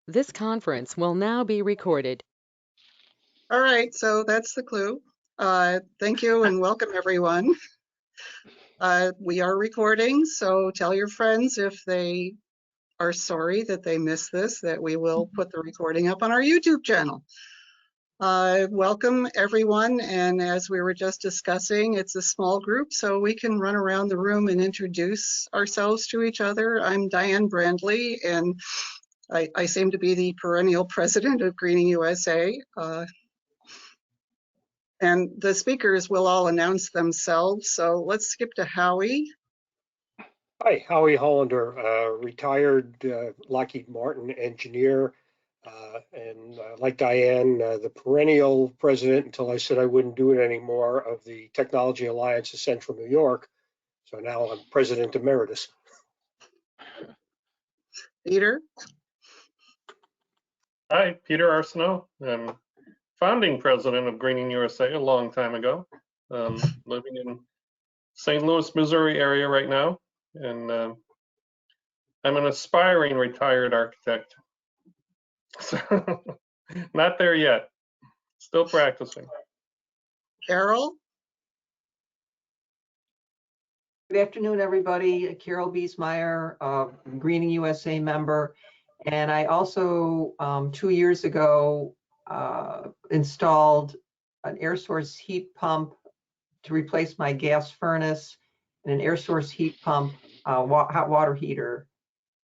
This conference will now be recorded. All right, so that's the clue. Thank you and welcome everyone. We are recording, so tell your friends if they are sorry that they missed this, that we will put the recording up on our YouTube channel. Welcome everyone, and as we were just discussing, it's a small group, so we can run around the room and introduce ourselves to each other. I'm Diane Brandley, and I seem to be the perennial president of Greening USA. And the speakers will all announce themselves. So let's skip to Howie. Hi, Howie Hollander, retired Lockheed Martin engineer, and like Diane, the perennial president until I said I wouldn't do it anymore of the Technology Alliance of Central New York. So now I'm president emeritus. Peter. Hi, Peter Arsenault. I'm founding president of Greening USA a long time ago. Living in St. Louis, Missouri area right now, and I'm an aspiring retired architect. So not there yet, still practicing. Carol. Good afternoon, everybody. Carol Biesmeyer, Greening USA member. And I also, 2 years ago, installed an air source heat pump to replace my gas furnace and an air source heat pump, hot water heater.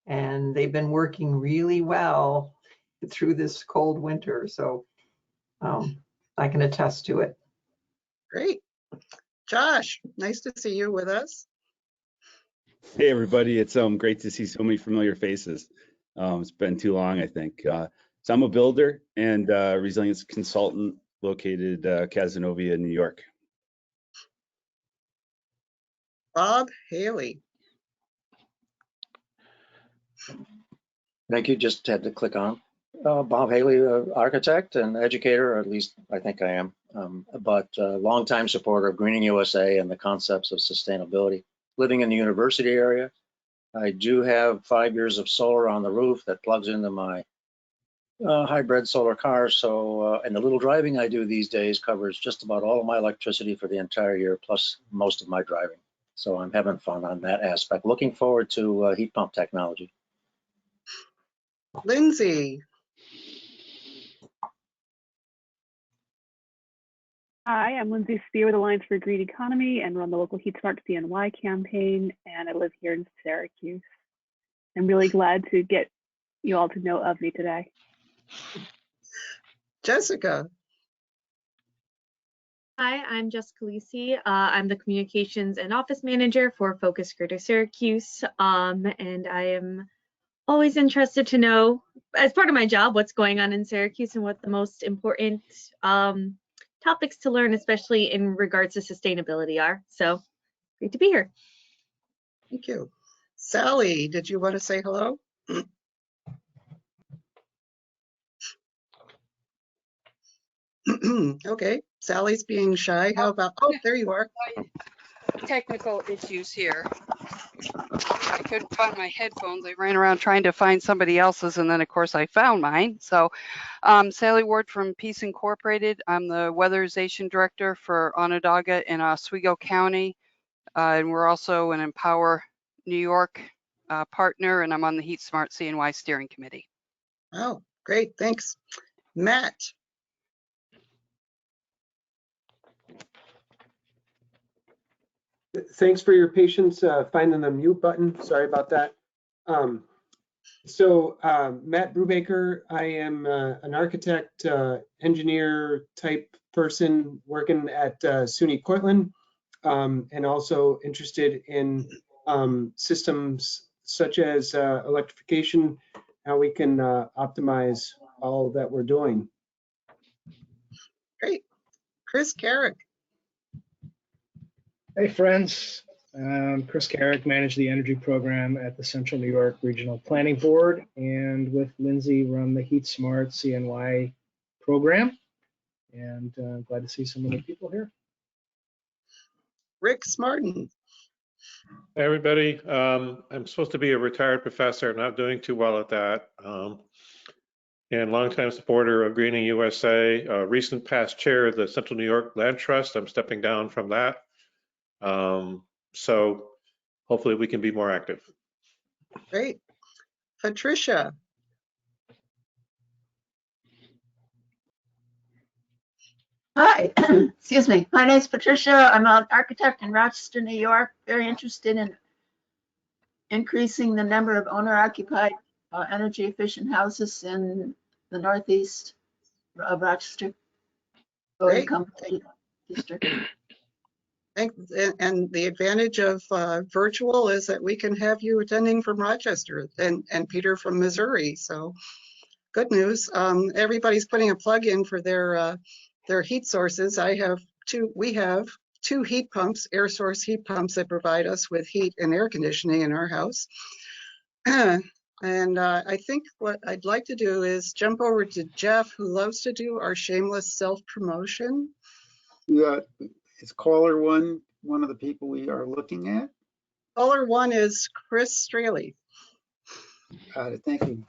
And they've been working really well through this cold winter. So I can attest to it. Great. Josh, nice to see you with us. Hey, everybody. It's great to see so many familiar faces. It's been too long, I think. So I'm a builder and resilience consultant located Cazenovia, New York. Bob Haley. Thank you. Just had to click on. Bob Haley, architect and educator, or at least I think I am, but longtime supporter of Greening USA and the concepts of sustainability. Living in the university area, I do have 5 years of solar on the roof that plugs into my hybrid solar car. So, and the little driving I do these days covers just about all of my electricity for the entire year, plus most of my driving. So I'm having fun on that aspect. Looking forward to heat pump technology. Lindsay. Hi, I'm Lindsay Spear with Alliance for Green Economy and run the local HeatSmart CNY campaign, and I live here in Syracuse. I'm really glad to get you all to know Avni today. Jessica. Hi, I'm Jessica Lisi. I'm the Communications and Office Manager for Focus Greater Syracuse, and I am always interested to know, as part of my job, what's going on in Syracuse and what the most important topics to learn, especially in regards to sustainability, are. So great to be here. Thank you. Sally, did you want to say hello? Okay, Sally's being shy. How about, oh, there you are. Technical issues here. I couldn't find my headphones. I ran around trying to find somebody else's, and then of course I found mine. So Sally Ward from Peace Incorporated. I'm the weatherization director for Onondaga in Oswego County. And we're also an Empower New York partner, and I'm on the HeatSmart CNY steering committee. Oh, great, thanks. Matt. Thanks for your patience finding the mute button. Sorry about that. Matt Brubaker, I am an architect, engineer type person working at SUNY Cortland, and also interested in systems such as electrification, how we can optimize all that we're doing. Great. Chris Carrick. Hey friends, Chris Carrick, manage the energy program at the Central New York Regional Planning Board, and with Lindsay run the HeatSmart CNY program, and glad to see so many people here. Rick Smartin. Hey everybody, I'm supposed to be a retired professor. I'm not doing too well at that. and longtime supporter of Greening USA, recent past chair of the Central New York Land Trust. I'm stepping down from that. So hopefully we can be more active. Great. Patricia. Hi, excuse me. My name is Patricia. I'm an architect in Rochester, New York. Very interested in increasing the number of owner-occupied energy efficient houses in the northeast of Rochester. Great. District. And the advantage of virtual is that we can have you attending from Rochester and Peter from Missouri. So good news. Everybody's putting a plug in for their heat sources. We have two heat pumps, air source heat pumps that provide us with heat and air conditioning in our house. And I think what I'd like to do is jump over to Jeff, who loves to do our shameless self-promotion. Yeah, is caller one of the people we are looking at? Caller one is Chris Straile. Got it, thank you.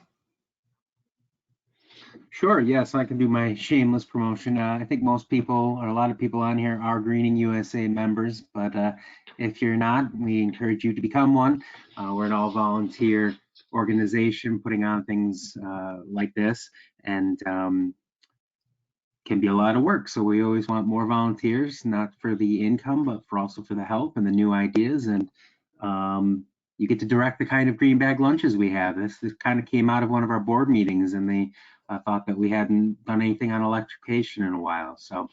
Sure, yes, I can do my shameless promotion. I think most people, or a lot of people on here, are Greening USA members, but if you're not, we encourage you to become one. We're an all-volunteer organization putting on things like this, and can be a lot of work. So we always want more volunteers, not for the income, but also for the help and the new ideas. And you get to direct the kind of green bag lunches we have. This kind of came out of one of our board meetings, and they thought that we hadn't done anything on electrification in a while. So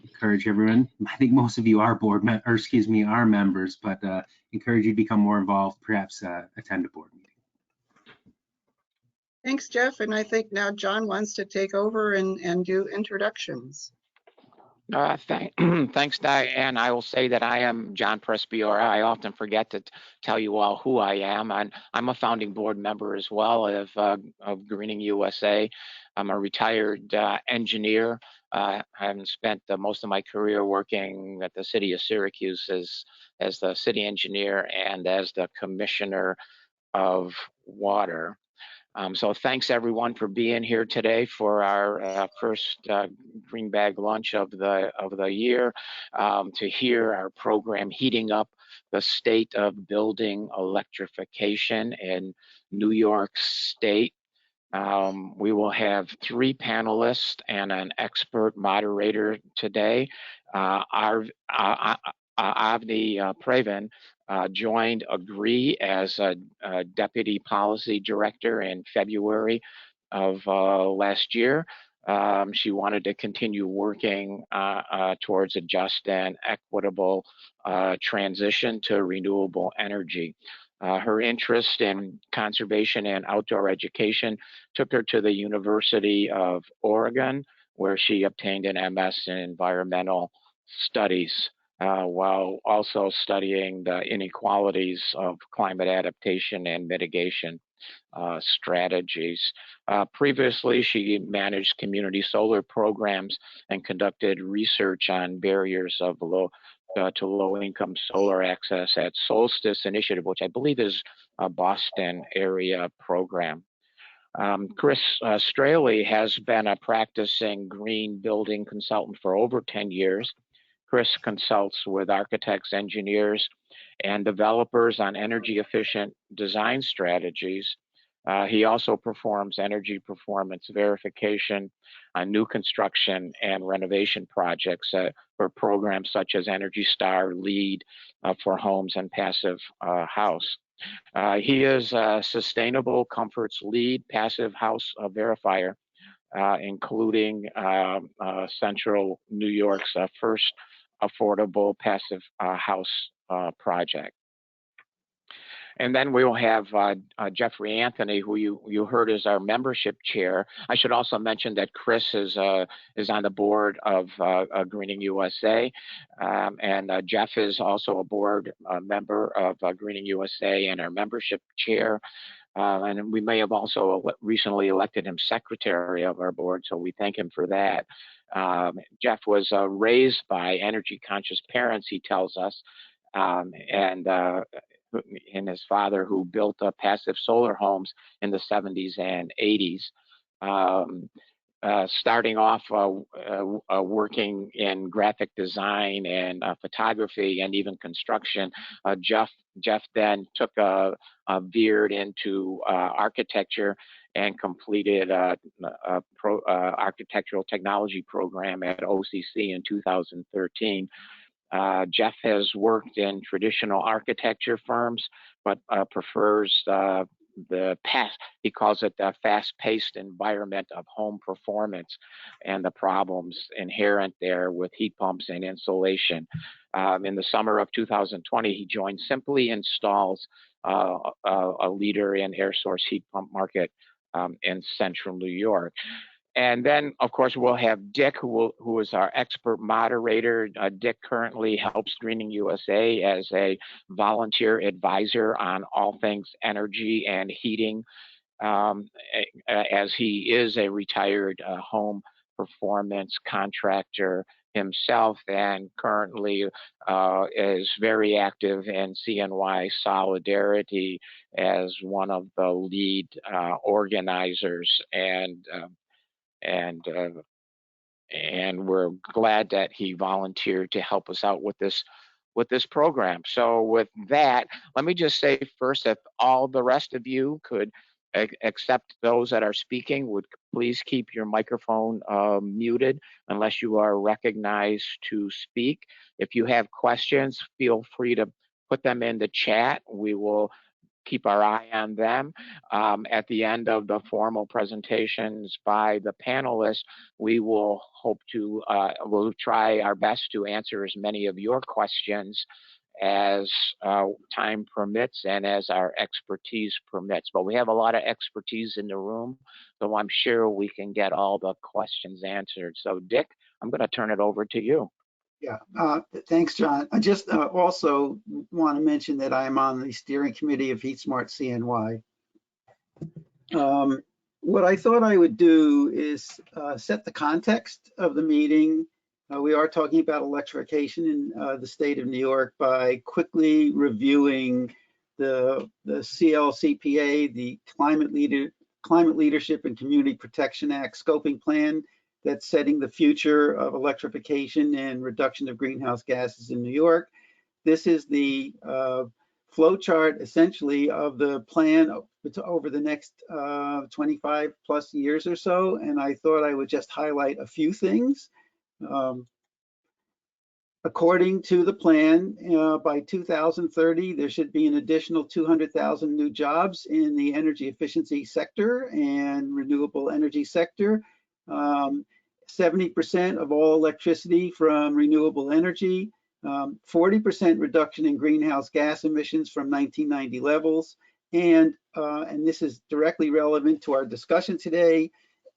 encourage everyone. I think most of you are are members, but encourage you to become more involved, perhaps attend a board meeting. Thanks, Jeff. And I think now John wants to take over and do introductions. Thanks, Diane. I will say that I am John Prespiora. I often forget to tell you all who I am. I'm a founding board member as well of Greening USA. I'm a retired engineer. I have spent most of my career working at the city of Syracuse as the city engineer and as the commissioner of water. So thanks everyone for being here today for our first green bag lunch of the year, to hear our program Heating Up the State of Building Electrification in New York State. We will have 3 panelists and an expert moderator today. Avni Pravin joined AGREE as a deputy policy director in February of last year. She wanted to continue working towards a just and equitable transition to renewable energy. Her interest in conservation and outdoor education took her to the University of Oregon, where she obtained an MS in environmental studies, while also studying the inequalities of climate adaptation and mitigation strategies. Previously, she managed community solar programs and conducted research on barriers of to low-income solar access at Solstice Initiative, which I believe is a Boston area program. Chris Straile has been a practicing green building consultant for over 10 years. Chris consults with architects, engineers, and developers on energy efficient design strategies. He also performs energy performance verification on new construction and renovation projects for programs such as Energy Star LEED for homes and Passive House. He is a Sustainable Comforts LEED Passive House verifier, including Central New York's first affordable passive house project. And then we will have Jeffrey Anthony, who you heard is our membership chair. I should also mention that Chris is on the board of Greening USA, and Jeff is also a board member of Greening USA and our membership chair. And we may have also recently elected him secretary of our board, so we thank him for that. Jeff was raised by energy conscious parents, he tells us, and his father, who built passive solar homes in the 70s and 80s. starting off working in graphic design and photography and even construction. Jeff then took a veered into architecture and completed a architectural technology program at OCC in 2013. Jeff has worked in traditional architecture firms, but prefers he calls it the fast-paced environment of home performance and the problems inherent there with heat pumps and insulation. In the summer of 2020, he joined Simply Installs, a leader in air source heat pump market in central New York. And then, of course, we'll have Dick, who is our expert moderator. Dick currently helps Greening USA as a volunteer advisor on all things energy and heating, as he is a retired home performance contractor himself and currently is very active in CNY Solidarity as one of the lead organizers. And we're glad that he volunteered to help us out with this program. So with that, let me just say first, if all the rest of you could, except those that are speaking, would please keep your microphone muted unless you are recognized to speak. If you have questions, feel free to put them in the chat. We will keep our eye on them. At the end of the formal presentations by the panelists, we will hope to, we'll try our best to answer as many of your questions as time permits and as our expertise permits. But we have a lot of expertise in the room, so I'm sure we can get all the questions answered. So Dick, I'm going to turn it over to you. Yeah, thanks, John. I just also want to mention that I'm on the steering committee of HeatSmart CNY. What I thought I would do is set the context of the meeting. We are talking about electrification in the state of New York by quickly reviewing the CLCPA, the Climate Leadership and Community Protection Act scoping plan that's setting the future of electrification and reduction of greenhouse gases in New York. This is the flow chart essentially of the plan over the next 25 plus years or so. And I thought I would just highlight a few things. According to the plan, by 2030, there should be an additional 200,000 new jobs in the energy efficiency sector and renewable energy sector. 70% of all electricity from renewable energy, 40% reduction in greenhouse gas emissions from 1990 levels, and this is directly relevant to our discussion today,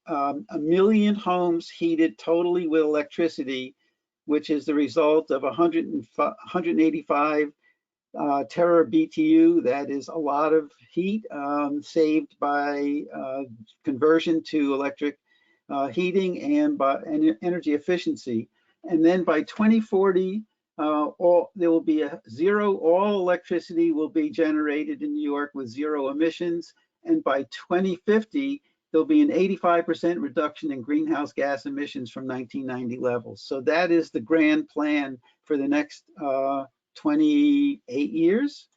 1 million homes heated totally with electricity, which is the result of 185 tera BTU. That is a lot of heat saved by conversion to electric heating and by energy efficiency. And then by 2040, there will be all electricity will be generated in New York with zero emissions. And by 2050, there'll be an 85% reduction in greenhouse gas emissions from 1990 levels. So that is the grand plan for the next 28 years.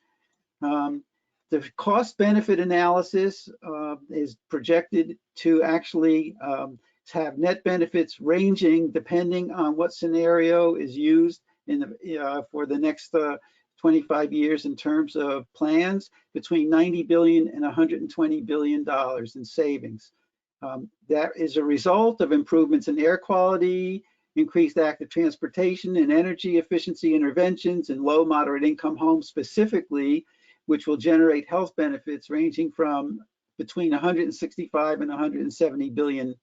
The cost benefit analysis is projected to actually have net benefits ranging depending on what scenario is used in the, for the next 25 years in terms of plans, between $90 billion and $120 billion in savings. That is a result of improvements in air quality, increased active transportation and energy efficiency interventions in low moderate income homes specifically, which will generate health benefits ranging from between $165 and $170 billion,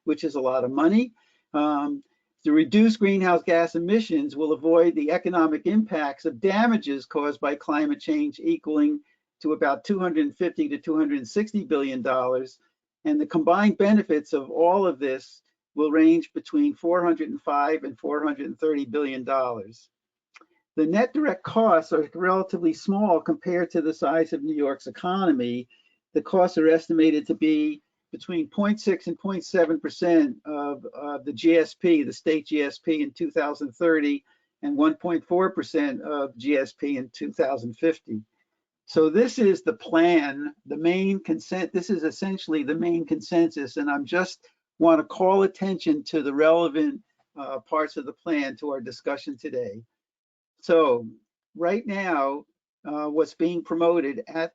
which is a lot of money. To reduce greenhouse gas emissions will avoid the economic impacts of damages caused by climate change equaling to about $250 to $260 billion. And the combined benefits of all of this will range between $405 and $430 billion. The net direct costs are relatively small compared to the size of New York's economy. The costs are estimated to be between 0.6 and 0.7% of the GSP, the state GSP in 2030, and 1.4% of GSP in 2050. So this is the plan, the main consent. This is essentially the main consensus, and I'm just want to call attention to the relevant parts of the plan to our discussion today. So right now, what's being promoted at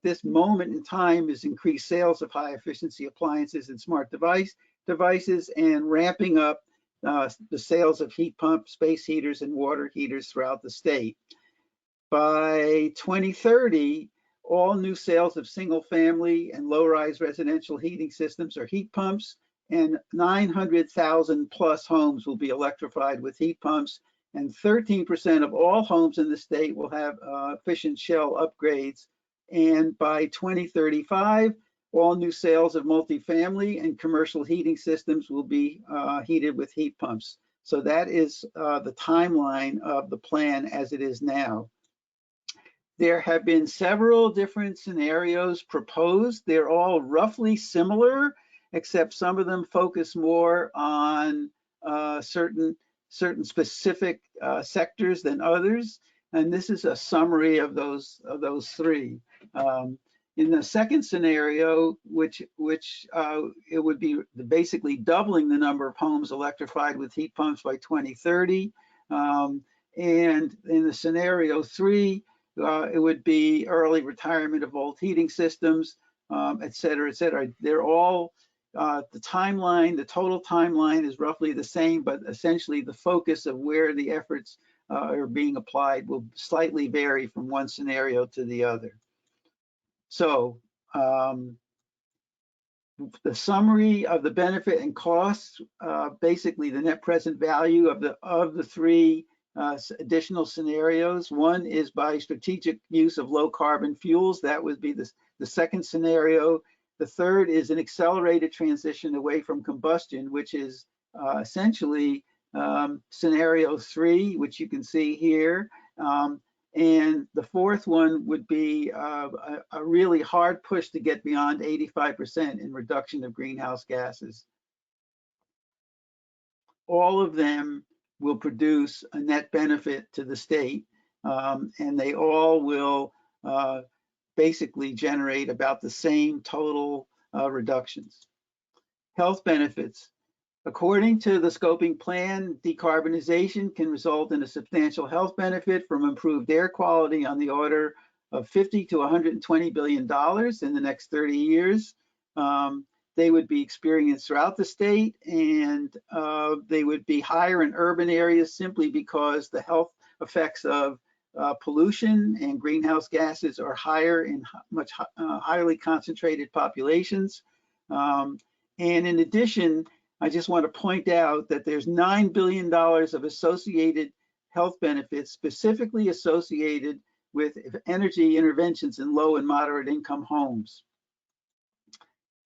this moment in time is increased sales of high efficiency appliances and smart devices, and ramping up the sales of heat pumps, space heaters, and water heaters throughout the state. By 2030, all new sales of single family and low-rise residential heating systems or heat pumps, and 900,000 plus homes will be electrified with heat pumps, and 13% of all homes in the state will have efficient shell upgrades. And by 2035, all new sales of multifamily and commercial heating systems will be heated with heat pumps. So that is the timeline of the plan as it is now. There have been several different scenarios proposed. They're all roughly similar, except some of them focus more on certain specific sectors than others. And this is a summary of those three. In the second scenario, which it would be basically doubling the number of homes electrified with heat pumps by 2030. And in the scenario 3, it would be early retirement of old heating systems, et cetera, et cetera. They're all, the timeline, the total timeline is roughly the same, but essentially the focus of where the efforts are being applied will slightly vary from one scenario to the other. So the summary of the benefit and costs, basically the net present value of the three additional scenarios. One is by strategic use of low carbon fuels. That would be the second scenario. The third is an accelerated transition away from combustion, which is essentially scenario 3, which you can see here. And the fourth one would be a really hard push to get beyond 85% in reduction of greenhouse gases. All of them will produce a net benefit to the state, and they all will basically generate about the same total reductions. Health benefits. According to the scoping plan, decarbonization can result in a substantial health benefit from improved air quality on the order of $50 to $120 billion in the next 30 years. They would be experienced throughout the state, and they would be higher in urban areas simply because the health effects of pollution and greenhouse gases are higher in much highly concentrated populations. And in addition, I just want to point out that there's $9 billion of associated health benefits specifically associated with energy interventions in low and moderate income homes.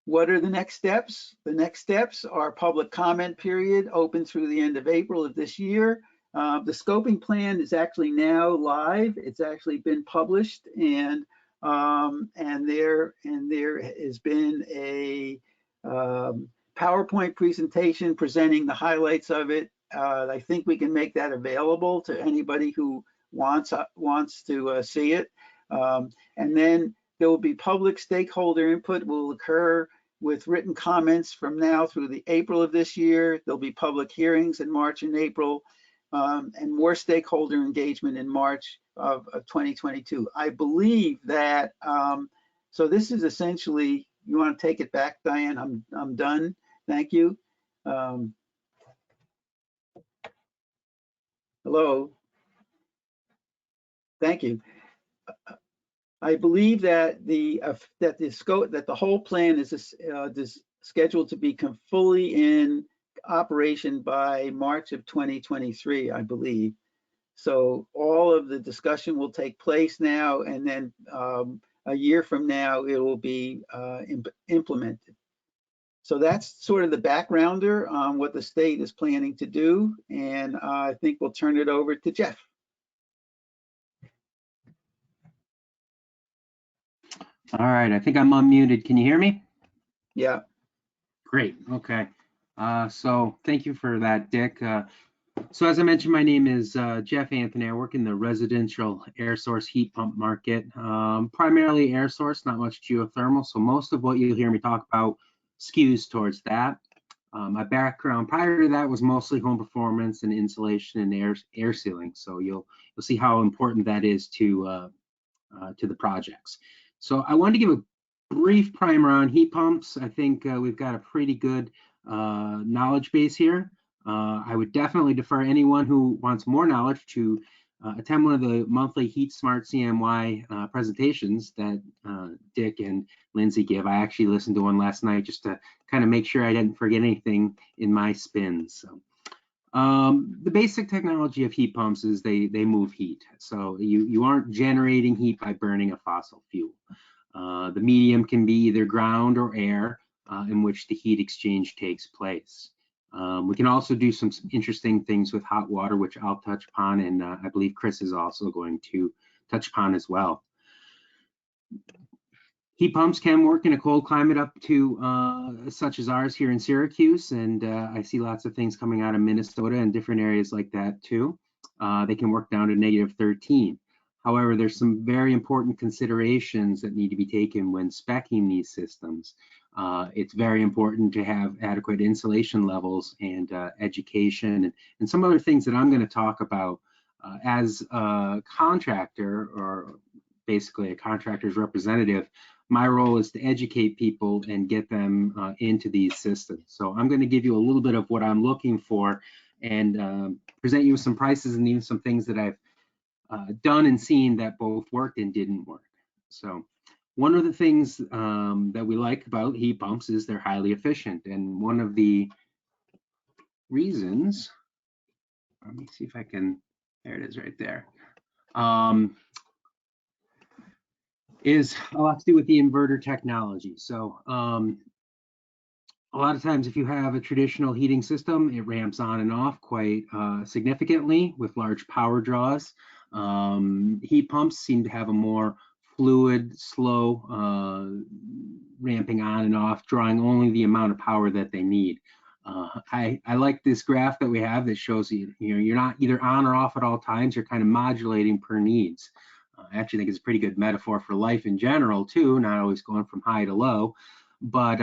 What are the next steps? The next steps are public comment period open through the end of April of this year. The scoping plan is actually now live. It's actually been published, and there has been a PowerPoint presentation presenting the highlights of it. I think we can make that available to anybody who wants to see it. And then there will be public stakeholder input will occur with written comments from now through the April of this year. There'll be public hearings in March and April, and more stakeholder engagement in March of 2022. I believe that, so this is essentially, you want to take it back, Diane? I'm done. Thank you. Hello. Thank you. I believe that the whole plan is scheduled to be fully in operation by March of 2023, I believe. So all of the discussion will take place now, and then a year from now it will be implemented. So that's sort of the backgrounder on what the state is planning to do, and I think we'll turn it over to Jeff. All right, I think I'm unmuted. Can you hear me? Yeah. Great. Okay. So thank you for that, Dick. So as I mentioned, my name is Jeff Anthony. I work in the residential air source heat pump market, primarily air source, not much geothermal. So most of what you'll hear me talk about skews towards that. My background prior to that was mostly home performance and insulation and air sealing. So you'll see how important that is to the projects. So I wanted to give a brief primer on heat pumps. I think we've got a pretty good knowledge base here. I would definitely defer anyone who wants more knowledge to attend one of the monthly HeatSmart CNY presentations that Dick and Lindsay give. I actually listened to one last night just to kind of make sure I didn't forget anything in my spins. So, the basic technology of heat pumps is they move heat. So you aren't generating heat by burning a fossil fuel. The medium can be either ground or air in which the heat exchange takes place. We can also do some interesting things with hot water, which I'll touch upon, and I believe Chris is also going to touch upon as well. Heat pumps can work in a cold climate up to such as ours here in Syracuse, and I see lots of things coming out of Minnesota and different areas like that too. They can work down to -13. However, there's some very important considerations that need to be taken when speccing these systems. It's very important to have adequate insulation levels and education and some other things that I'm going to talk about as a contractor, or basically a contractor's representative. My role is to educate people and get them into these systems. So I'm going to give you a little bit of what I'm looking for and present you with some prices and even some things that I've done and seen that both worked and didn't work. So one of the things that we like about heat pumps is they're highly efficient. And one of the reasons, let me see if I can, there it is right there, is a lot to do with the inverter technology. So a lot of times if you have a traditional heating system, it ramps on and off quite significantly with large power draws. Heat pumps seem to have a more fluid, slow ramping on and off, drawing only the amount of power that they need. I like this graph that we have that shows you're not either on or off at all times, you're kind of modulating per needs. I actually think it's a pretty good metaphor for life in general too, not always going from high to low, but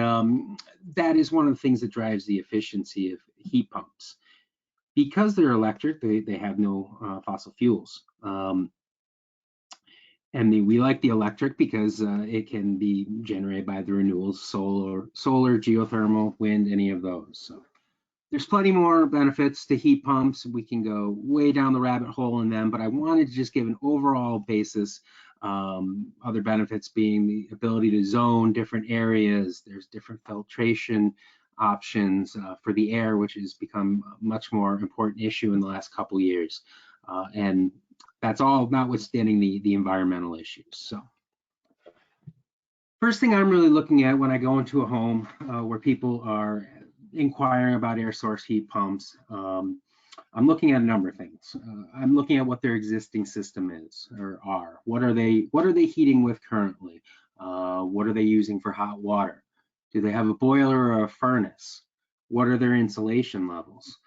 that is one of the things that drives the efficiency of heat pumps. Because they're electric, they have no fossil fuels. And we like the electric because it can be generated by the renewables, solar, geothermal, wind, any of those. So there's plenty more benefits to heat pumps. We can go way down the rabbit hole in them, but I wanted to just give an overall basis. Other benefits being the ability to zone different areas. There's different filtration options for the air, which has become a much more important issue in the last couple of years. And that's all notwithstanding the environmental issues. So first thing I'm really looking at when I go into a home where people are inquiring about air source heat pumps, I'm looking at a number of things. I'm looking at what their existing system is or are. What are they heating with currently? What are they using for hot water? Do they have a boiler or a furnace? What are their insulation levels?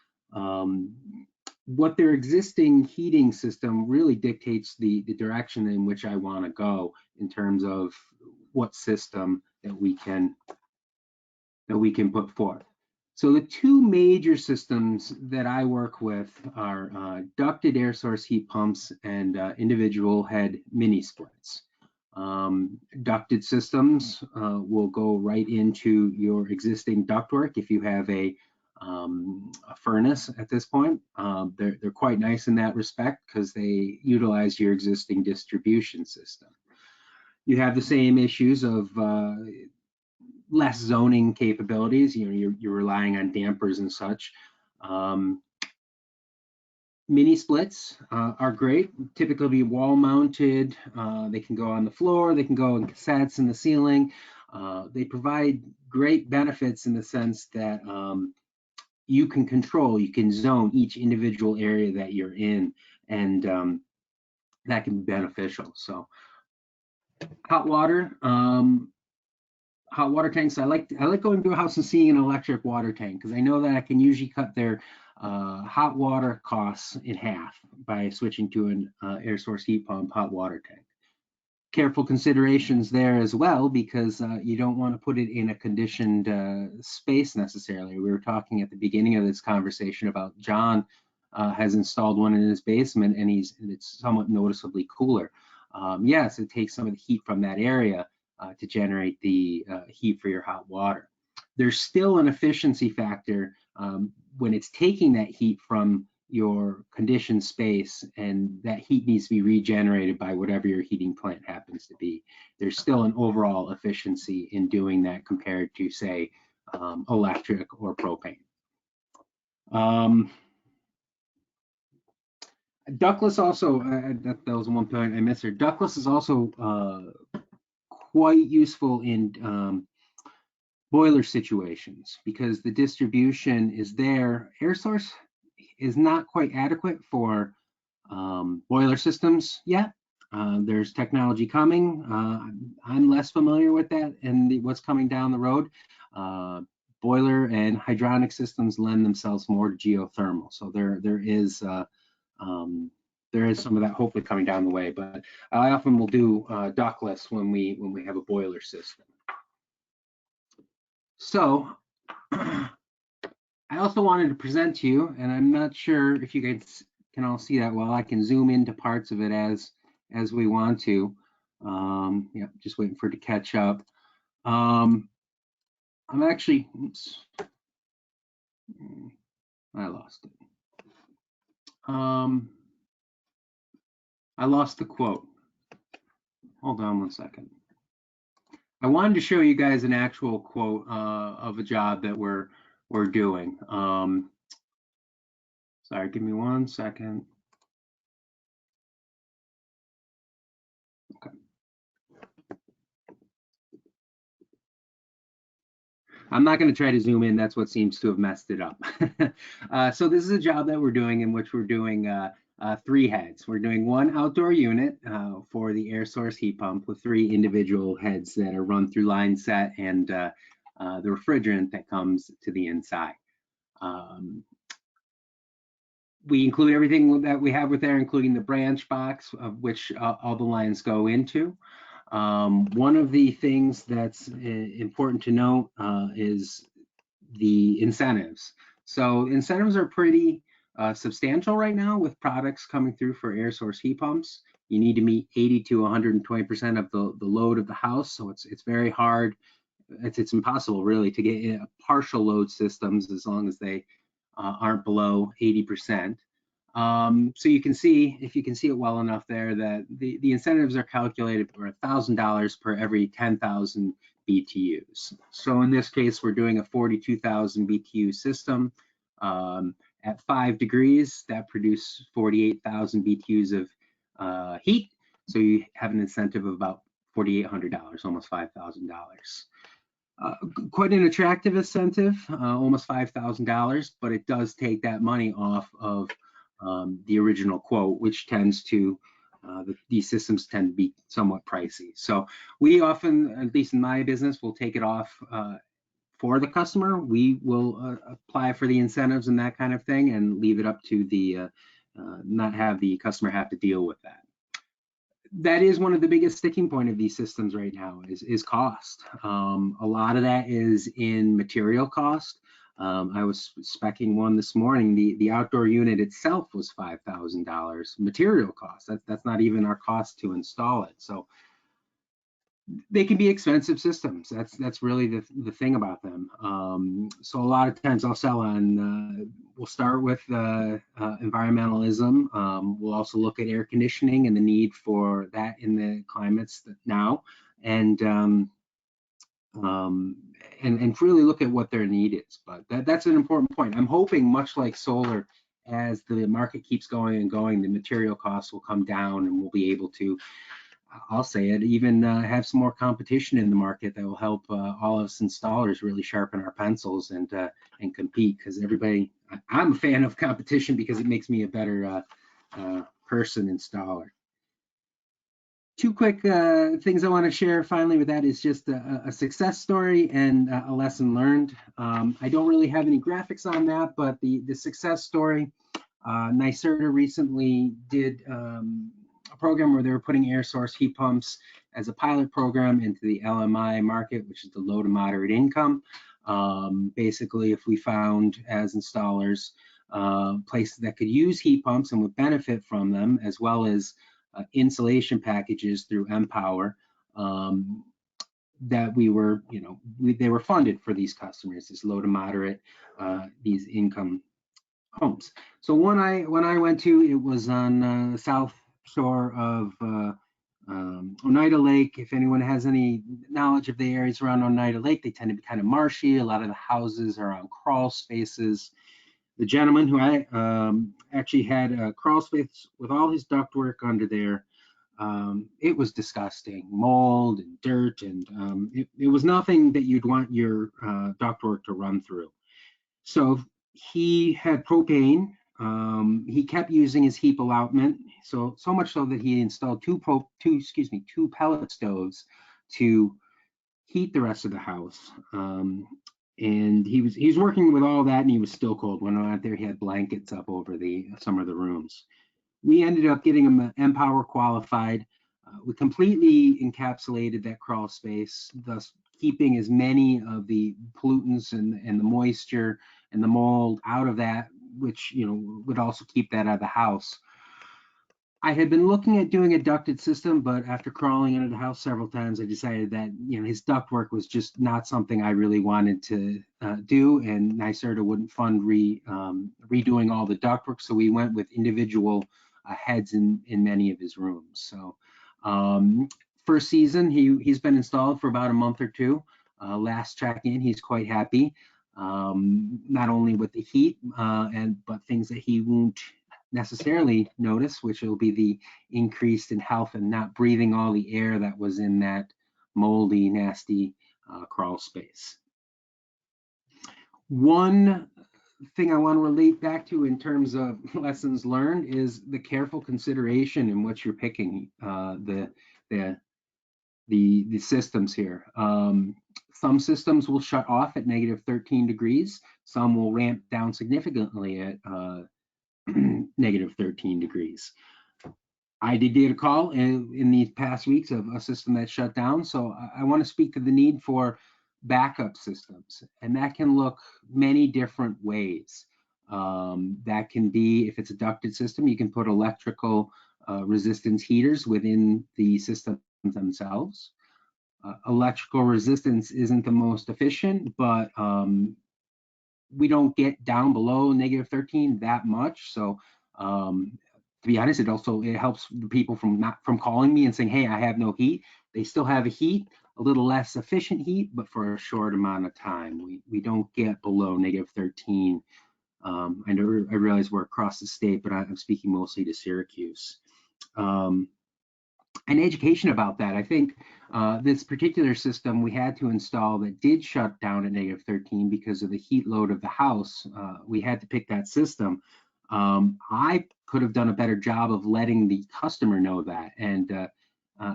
What their existing heating system really dictates the direction in which I want to go in terms of what system that we can put forth. So the two major systems that I work with are ducted air source heat pumps and individual head mini splits. Ducted systems will go right into your existing ductwork if you have a furnace at this point. They're quite nice in that respect because they utilize your existing distribution system. You have the same issues of less zoning capabilities. You're relying on dampers and such. Mini splits are great, typically wall mounted. They can go on the floor, they can go in cassettes in the ceiling. They provide great benefits in the sense that you can control, you can zone each individual area that you're in, and that can be beneficial. So hot water, hot water tanks. I like going to a house and seeing an electric water tank because I know that I can usually cut their hot water costs in half by switching to an air source heat pump hot water tank. Careful considerations there as well, because you don't want to put it in a conditioned space necessarily. We were talking at the beginning of this conversation about John has installed one in his basement, and it's somewhat noticeably cooler. Yes, it takes some of the heat from that area to generate the heat for your hot water. There's still an efficiency factor when it's taking that heat from your conditioned space, and that heat needs to be regenerated by whatever your heating plant happens to be. There's still an overall efficiency in doing that compared to, say, electric or propane. Ductless also, that was one point I missed there. Ductless is also quite useful in boiler situations because the distribution is there. Air source is not quite adequate for boiler systems yet. There's technology coming. I'm less familiar with that and what's coming down the road. Boiler and hydronic systems lend themselves more to geothermal. So there is some of that hopefully coming down the way, but I often will do ductless when we have a boiler system. So I also wanted to present to you, and I'm not sure if you guys can all see that well. I can zoom into parts of it as we want to. Yeah, just waiting for it to catch up. I'm actually, oops, I lost it. I lost the quote. Hold on one second. I wanted to show you guys an actual quote of a job that we're doing. Sorry, give me 1 second. Okay. I'm not going to try to zoom in. That's what seems to have messed it up. So this is a job that we're doing in which we're doing 3 heads. We're doing 1 outdoor unit for the air source heat pump with 3 individual heads that are run through line set and the refrigerant that comes to the inside. We include everything that we have with there, including the branch box of which all the lines go into. One of the things that's important to note is the incentives. So incentives are pretty substantial right now with products coming through for air source heat pumps. You need to meet 80 to 120% of the load of the house. So it's very hard. It's impossible really to get partial load systems as long as they aren't below 80%. So you can see, if you can see it well enough there, that the incentives are calculated for $1,000 per every 10,000 BTUs. So in this case, we're doing a 42,000 BTU system. At 5 degrees, that produces 48,000 BTUs of heat. So you have an incentive of about $4,800, almost $5,000. Quite an attractive incentive, almost $5,000, but it does take that money off of the original quote, which tends to, these systems tend to be somewhat pricey. So we often, at least in my business, will take it off for the customer. We will apply for the incentives and that kind of thing and leave it up to the, not have the customer have to deal with that. That is one of the biggest sticking point of these systems right now is cost. A lot of that is in material cost. I was speccing one this morning. The outdoor unit itself was $5,000 material cost. That's not even our cost to install it. So they can be expensive systems. That's really the thing about them. So a lot of times I'll sell on, we'll start with environmentalism. We'll also look at air conditioning and the need for that in the climates now, and really look at what their need is. But that's an important point. I'm hoping, much like solar, as the market keeps going and going, the material costs will come down and we'll be able to, I'll say it, even have some more competition in the market that will help all of us installers really sharpen our pencils and compete, because everybody, I'm a fan of competition because it makes me a better person installer. Two quick things I want to share finally with that is just a success story and a lesson learned. I don't really have any graphics on that, but the success story, NYSERDA recently did a program where they were putting air source heat pumps as a pilot program into the LMI market, which is the low to moderate income. Basically, if we found as installers places that could use heat pumps and would benefit from them, as well as insulation packages through Empower, that we were, they were funded for these customers, this low to moderate, these income homes. So when I went to, it was on the south shore of Oneida Lake. If anyone has any knowledge of the areas around Oneida Lake, they tend to be kind of marshy. A lot of the houses are on crawl spaces. The gentleman who I actually had a crawl space with all his ductwork under there, it was disgusting, mold and dirt, and it was nothing that you'd want your ductwork to run through. So he had propane. He kept using his heat allotment, so much so that he installed two pellet stoves to heat the rest of the house. And he was working with all that, and he was still cold. When I went out there, he had blankets up over some of the rooms. We ended up getting him Empower qualified. We completely encapsulated that crawl space, thus keeping as many of the pollutants and the moisture and the mold out of that, which would also keep that out of the house. I had been looking at doing a ducted system, but after crawling into the house several times, I decided that his ductwork was just not something I really wanted to do, and NYSERDA wouldn't fund redoing all the ductwork, so we went with individual heads in many of his rooms. So first season, he's been installed for about a month or two. Last check-in, he's quite happy, not only with the heat, but things that he won't necessarily notice, which will be the increase in health and not breathing all the air that was in that moldy, nasty crawl space. One thing I want to relate back to in terms of lessons learned is the careful consideration in what you're picking, the systems here. Some systems will shut off at negative 13 degrees. Some will ramp down significantly at negative 13 degrees. I did get a call in these past weeks of a system that shut down. So I want to speak to the need for backup systems, and that can look many different ways. That can be, if it's a ducted system, you can put electrical resistance heaters within the systems themselves. Electrical resistance isn't the most efficient, but we don't get down below negative 13 that much. So to be honest, it helps the people from calling me and saying, hey, I have no heat. They still have a heat, a little less efficient heat, but for a short amount of time. We don't get below negative 13. I realize we're across the state, but I'm speaking mostly to Syracuse. And education about that. I think this particular system we had to install that did shut down at negative 13 because of the heat load of the house. We had to pick that system. I could have done a better job of letting the customer know that. And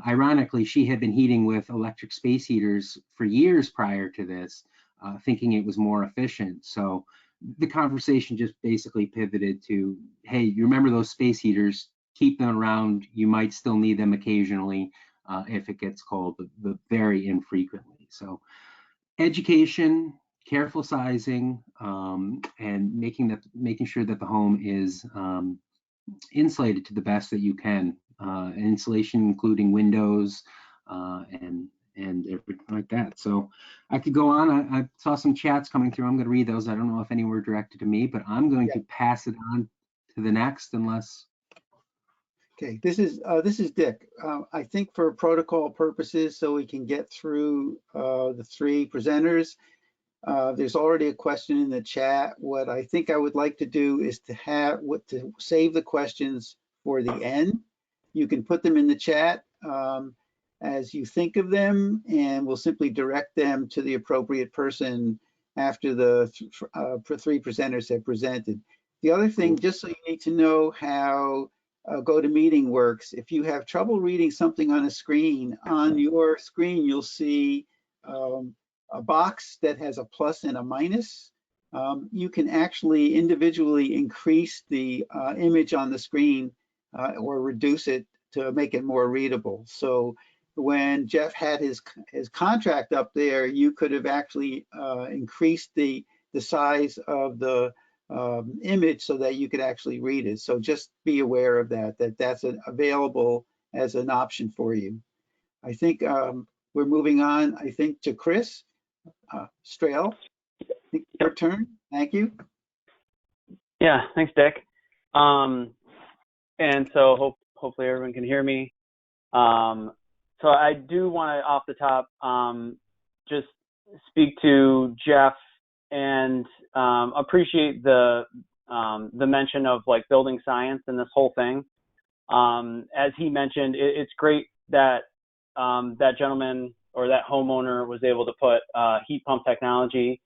ironically, she had been heating with electric space heaters for years prior to this, thinking it was more efficient. So the conversation just basically pivoted to, hey, you remember those space heaters? Keep them around. You might still need them occasionally if it gets cold, but very infrequently. So education, careful sizing, and making sure that the home is insulated to the best that you can. Insulation, including windows and everything like that. So I could go on. I saw some chats coming through. I'm going to read those. I don't know if any were directed to me, but I'm going to pass it on to the next, unless. Okay, this is Dick. I think for protocol purposes, so we can get through the three presenters, there's already a question in the chat. What I think I would like to do is to save the questions for the end. You can put them in the chat as you think of them, and we'll simply direct them to the appropriate person after the three presenters have presented. The other thing, just so you need to know how GoToMeeting works. If you have trouble reading something on a screen, on your screen you'll see a box that has a plus and a minus. You can actually individually increase the image on the screen or reduce it to make it more readable. So when Jeff had his contract up there, you could have actually increased the size of the image so that you could actually read it. So just be aware of that's available as an option for you. I think we're moving on, I think, to Chris Straile. I think your turn. Thank you. Yeah, thanks, Dick. And so hopefully everyone can hear me. So I do want to, off the top, just speak to Jeff and appreciate the mention of like building science and this whole thing. As he mentioned, it's great that that gentleman or that homeowner was able to put heat pump technology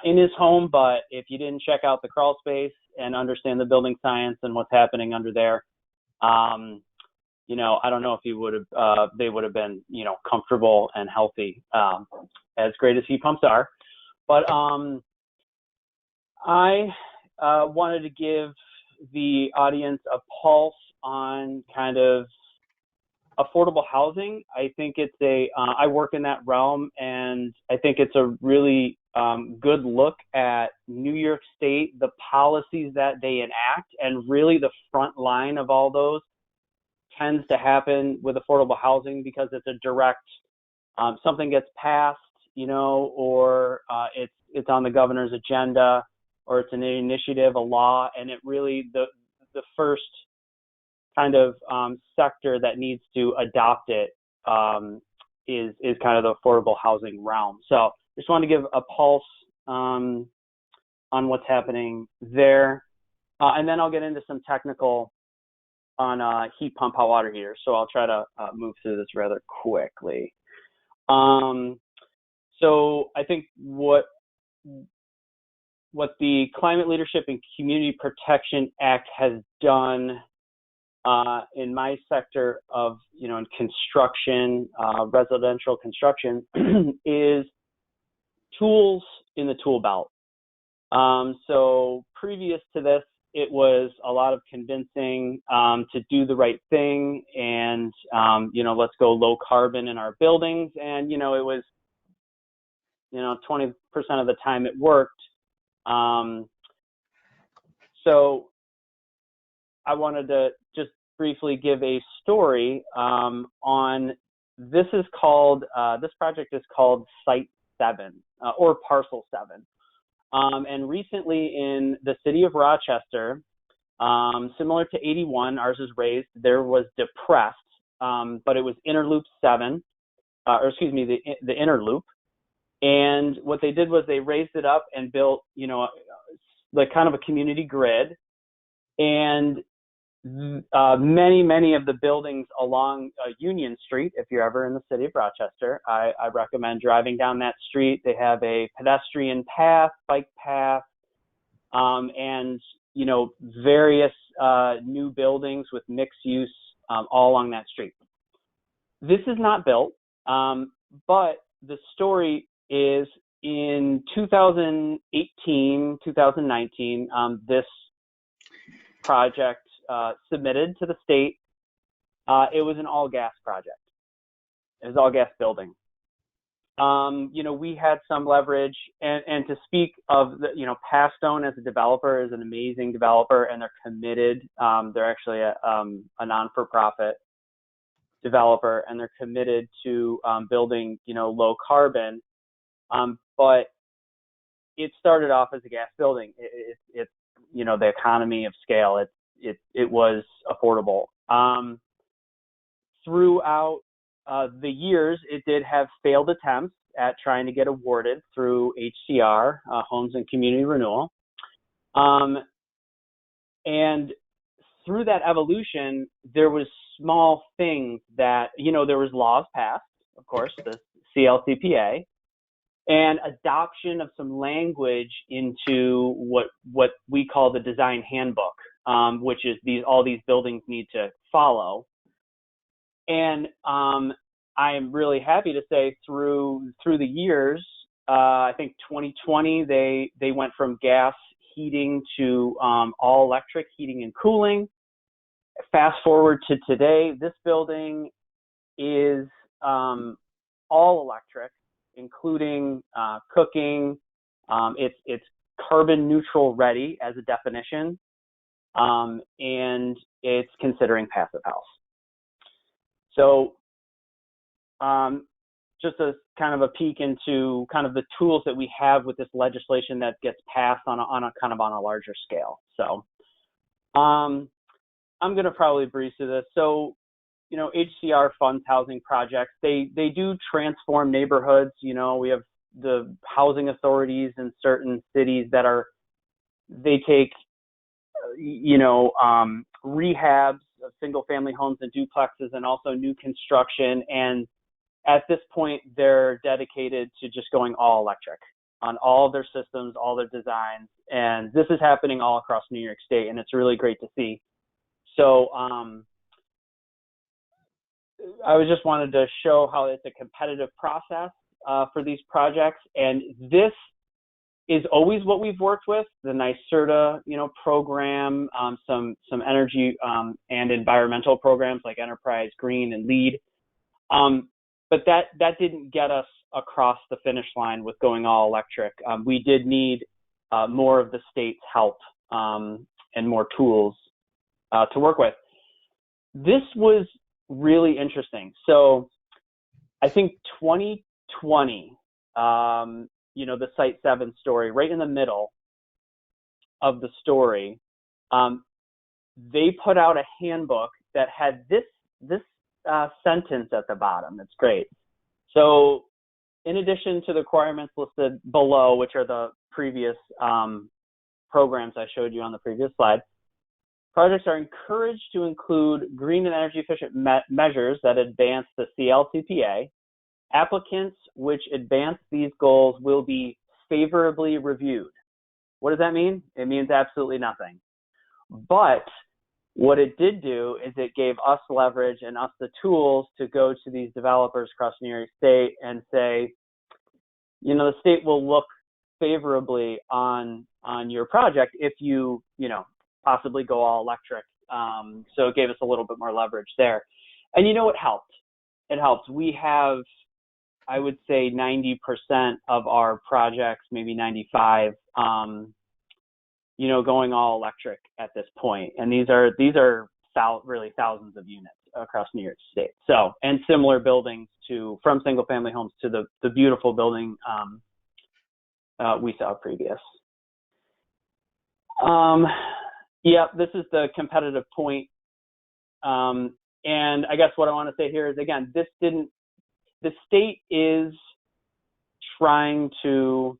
in his home, but if you didn't check out the crawl space and understand the building science and what's happening under there, you know, I don't know if he would have, they would have been, you know, comfortable and healthy, as great as heat pumps are. But I wanted to give the audience a pulse on kind of affordable housing. I think it's I work in that realm, and I think it's a really good look at New York State, the policies that they enact, and really the front line of all those tends to happen with affordable housing because it's a direct, something gets passed, you know, or it's on the governor's agenda, or it's an initiative, a law, and it really, the first kind of sector that needs to adopt it is kind of the affordable housing realm. So just wanted to give a pulse on what's happening there. And then I'll get into some technical on heat pump hot water heaters. So I'll try to move through this rather quickly. So I think what the Climate Leadership and Community Protection Act has done in my sector of, you know, in construction, residential construction, is tools in the tool belt. So previous to this, it was a lot of convincing to do the right thing and, you know, let's go low carbon in our buildings. And, you know, it was, you know, 20% of the time it worked. So I wanted to just briefly give a story on, this is called, this project is called Site 7 or Parcel 7. And recently in the city of Rochester, similar to 81, ours is raised, there was depressed, but it was inner loop 7, or excuse me, the inner loop. And what they did was they raised it up and built, you know, like kind of a community grid. And many of the buildings along Union Street, if you're ever in the city of Rochester, I recommend driving down that street. They have a pedestrian path, bike path, and, you know, various new buildings with mixed use all along that street. This is not built, but the story is in 2018, 2019, this project submitted to the state. It was an all gas project. It was all gas building. You know, we had some leverage, and to speak of the, you know, Pastone as a developer is an amazing developer, and they're committed. They're actually a non-for-profit developer, and they're committed to building, you know, low carbon. But it started off as a gas building. It's you know, the economy of scale. It was affordable. Throughout the years, it did have failed attempts at trying to get awarded through HCR, Homes and Community Renewal. And through that evolution, there was small things that, you know, there was laws passed, of course, the CLCPA, and adoption of some language into what we call the design handbook. which is all these buildings need to follow. And I am really happy to say through the years, I think 2020 they went from gas heating to all electric heating and cooling. Fast forward to today, this building is all electric, including cooking. It's carbon neutral ready as a definition, and it's considering passive house. So just a kind of a peek into kind of the tools that we have with this legislation that gets passed on a larger scale. So I'm going to probably breeze through this. So, you know, HCR funds housing projects. They do transform neighborhoods. You know, we have the housing authorities in certain cities that they take, you know, rehabs of single family homes and duplexes and also new construction. And at this point, they're dedicated to just going all electric on all their systems, all their designs. And this is happening all across New York State, and it's really great to see. So I just wanted to show how it's a competitive process for these projects. And this is always what we've worked with, the NYSERDA, you know, program, some energy and environmental programs like Enterprise, Green, and LEED. But that didn't get us across the finish line with going all electric. We did need more of the state's help and more tools to work with. This was really interesting. So I think 2020, you know, the Site 7 story, right in the middle of the story, they put out a handbook that had this sentence at the bottom. It's great. So in addition to the requirements listed below, which are the previous programs I showed you on the previous slide, projects are encouraged to include green and energy efficient measures that advance the CLCPA. Applicants which advance these goals will be favorably reviewed. What does that mean? It means absolutely nothing. But what it did do is it gave us leverage and us the tools to go to these developers across New York State and say, you know, the state will look favorably on your project if you know, possibly go all electric. So it gave us a little bit more leverage there. And you know, it helped. It helped. We have, I would say 90% of our projects, maybe 95, you know, going all electric at this point. And these are really thousands of units across New York State. So, and similar buildings from single family homes to the beautiful building we saw previous. Yeah, this is the competitive point. And I guess what I want to say here is, again, the state is trying to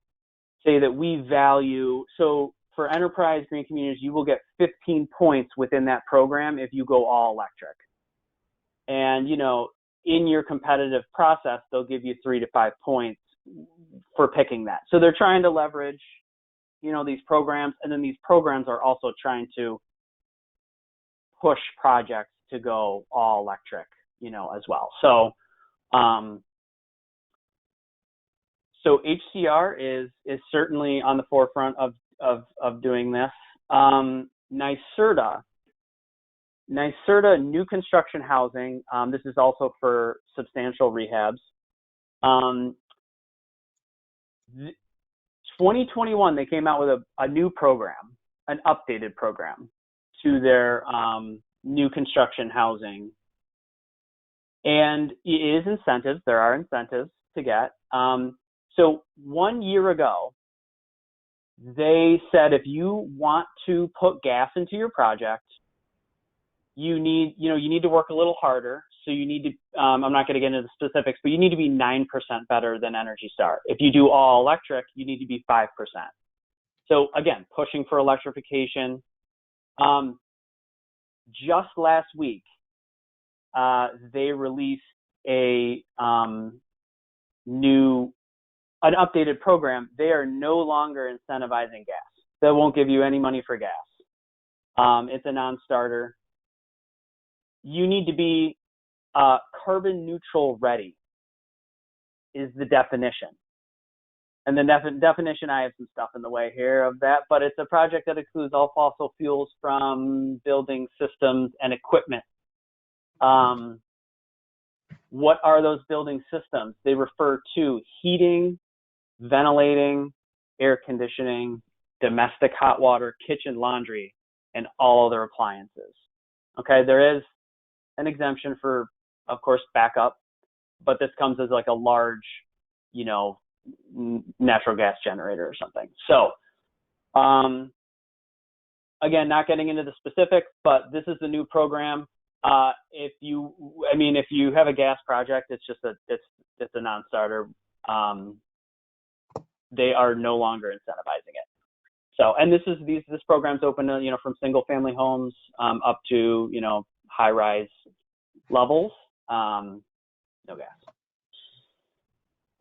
say that we value, so for enterprise green communities, you will get 15 points within that program if you go all electric. And, you know, in your competitive process, they'll give you 3 to 5 points for picking that. So they're trying to leverage, you know, these programs, and then these programs are also trying to push projects to go all electric, you know, as well. So, so HCR is certainly on the forefront of doing this. NYSERDA new construction housing. This is also for substantial rehabs. 2021, they came out with a new program, an updated program to their new construction housing. And it is incentives. There are incentives to get. So 1 year ago, they said if you want to put gas into your project, you need to work a little harder. So you need to, I'm not going to get into the specifics, but you need to be 9% better than Energy Star. If you do all electric, you need to be 5%. So again, pushing for electrification. Just last week, they released an updated program. They are no longer incentivizing gas. They won't give you any money for gas. It's a non-starter. You need to be carbon neutral ready is the definition. And the definition, I have some stuff in the way here of that, but it's a project that excludes all fossil fuels from building systems and equipment. What are those building systems? They refer to heating, ventilating, air conditioning, domestic hot water, kitchen, laundry, and all other appliances. Okay, there is an exemption for, of course, backup, but this comes as like a large, you know, natural gas generator or something. So, again, not getting into the specifics, but this is the new program. If you have a gas project, it's just it's a non-starter. They are no longer incentivizing it. So, and this program's open to, you know, from single family homes up to, you know, high rise levels. No gas.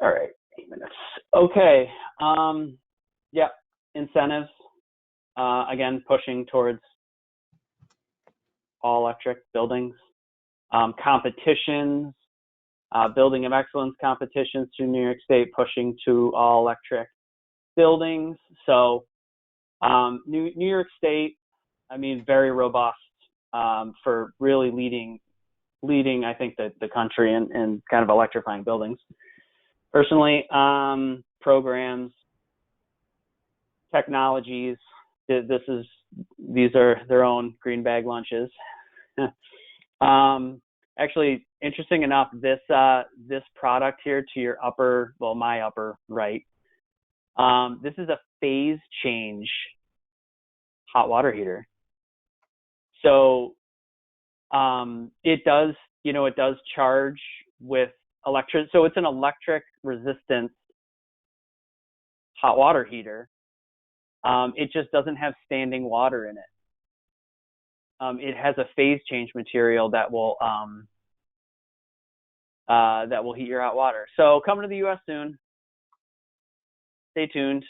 All right, 8 minutes. Okay. Yeah, incentives. Again, pushing towards all electric buildings. Competitions, building of excellence competitions through New York State, pushing to all electric buildings. So New York State, I mean, very robust for really leading, I think, the country in kind of electrifying buildings. Personally, programs, technologies, these are their own green bag lunches. Actually, interesting enough, this product here to your upper, well, my upper right, this is a phase change hot water heater. So it does charge with electric. So it's an electric resistance hot water heater. It just doesn't have standing water in it. It has a phase change material that will heat your hot water. So coming to the U.S. soon. Stay tuned.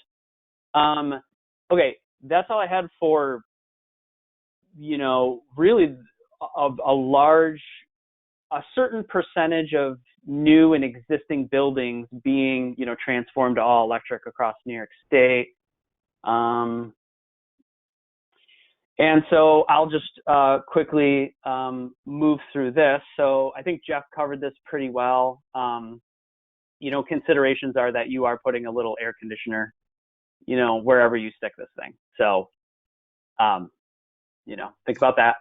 Okay, that's all I had for, you know, really a certain percentage of new and existing buildings being, you know, transformed to all electric across New York State. And so I'll just quickly move through this. So I think Jeff covered this pretty well. You know, considerations are that you are putting a little air conditioner, you know, wherever you stick this thing. So, you know, think about that.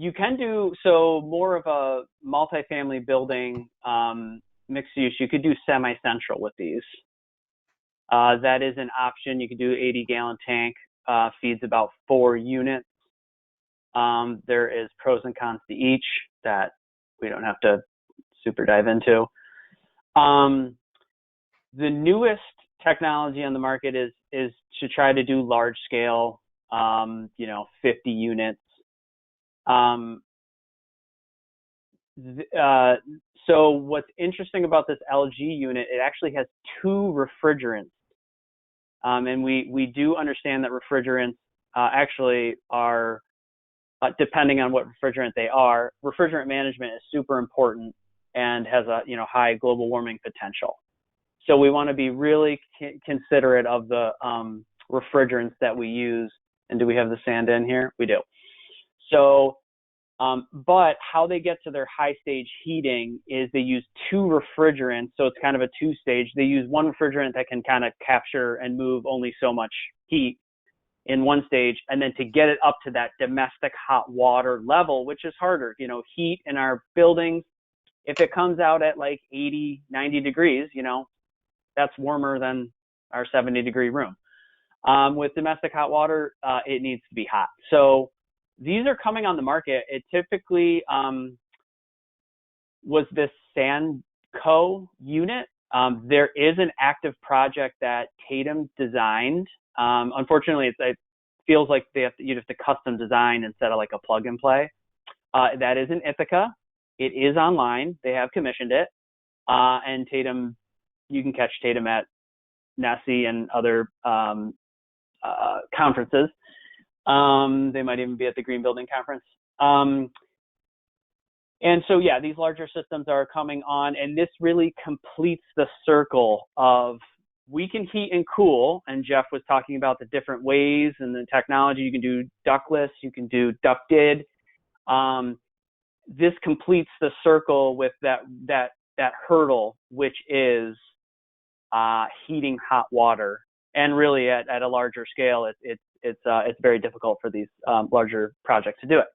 You can do, so more of a multifamily building, mixed use, you could do semi-central with these. That is an option. You could do 80-gallon tank, feeds about 4 units. There is pros and cons to each that we don't have to super dive into. The newest technology on the market is to try to do large scale, you know, 50 units. So what's interesting about this LG unit, it actually has 2 refrigerants. And we do understand that refrigerants actually are, depending on what refrigerant they are, refrigerant management is super important and has a, you know, high global warming potential. So we want to be really considerate of the refrigerants that we use. And do we have the sand in here? We do. So, but how they get to their high stage heating is they use 2 refrigerants. So it's kind of a 2-stage. They use one refrigerant that can kind of capture and move only so much heat in one stage. And then to get it up to that domestic hot water level, which is harder, you know, heat in our buildings, if it comes out at like 80, 90 degrees, you know, that's warmer than our 70-degree room. With domestic hot water, it needs to be hot. So these are coming on the market. It typically was this Sanco unit. There is an active project that Tatum designed. Unfortunately, it feels like you'd have to custom design instead of like a plug and play. That is in Ithaca. It is online. They have commissioned it. And Tatum, you can catch Tatum at Nessie and other conferences. They might even be at the Green Building Conference. And so, yeah, these larger systems are coming on, and this really completes the circle of we can heat and cool. And Jeff was talking about the different ways and the technology. You can do ductless, you can do ducted. This completes the circle with that hurdle, which is heating hot water. And really, at a larger scale, it's very difficult for these larger projects to do it.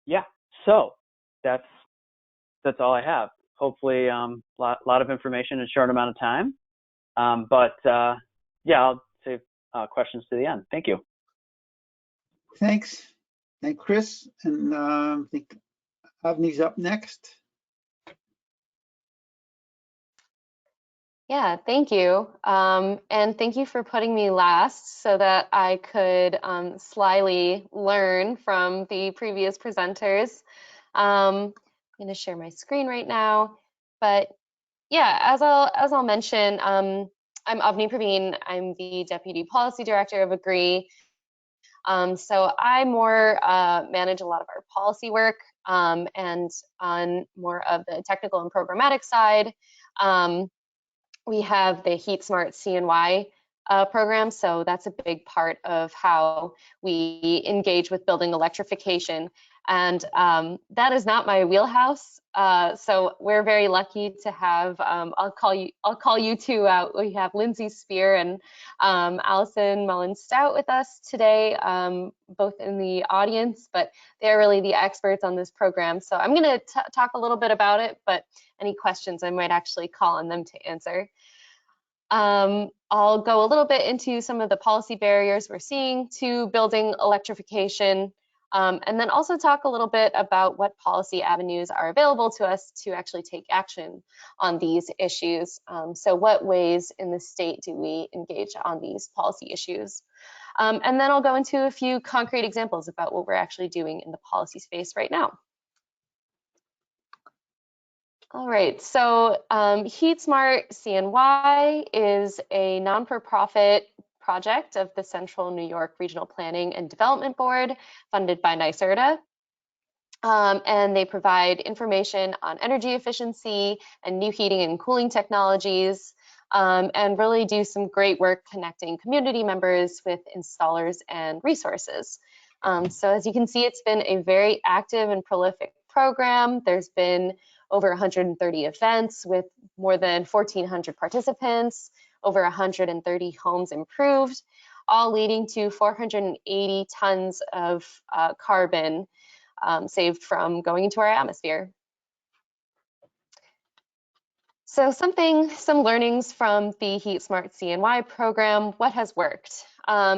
Yeah, so that's all I have. Hopefully, lot of information in a short amount of time. Yeah, I'll save questions to the end. Thank you. Thanks. And Chris, and I think Avni's up next. Yeah, thank you. And thank you for putting me last so that I could slyly learn from the previous presenters. I'm going to share my screen right now. But yeah, as I'll mention, I'm Avni Pravin. I'm the Deputy Policy Director of AGREE. So I more manage a lot of our policy work and on more of the technical and programmatic side. We have the HeatSmart CNY program, so that's a big part of how we engage with building electrification. And that is not my wheelhouse. So we're very lucky to have. I'll call you two out. We have Lindsay Spear and Allison Mullin-Stout with us today, both in the audience, but they're really the experts on this program. So I'm going to talk a little bit about it, but any questions I might actually call on them to answer. I'll go a little bit into some of the policy barriers we're seeing to building electrification. And then also talk a little bit about what policy avenues are available to us to actually take action on these issues. So what ways in the state do we engage on these policy issues? And then I'll go into a few concrete examples about what we're actually doing in the policy space right now. All right, so HeatSmart CNY is a non-for-profit project of the Central New York Regional Planning and Development Board, funded by NYSERDA. And they provide information on energy efficiency and new heating and cooling technologies, and really do some great work connecting community members with installers and resources. So as you can see, it's been a very active and prolific program. There's been over 130 events with more than 1,400 participants, over 130 homes improved, all leading to 480 tons of carbon saved from going into our atmosphere. So some learnings from the HeatSmart CNY program. What has worked?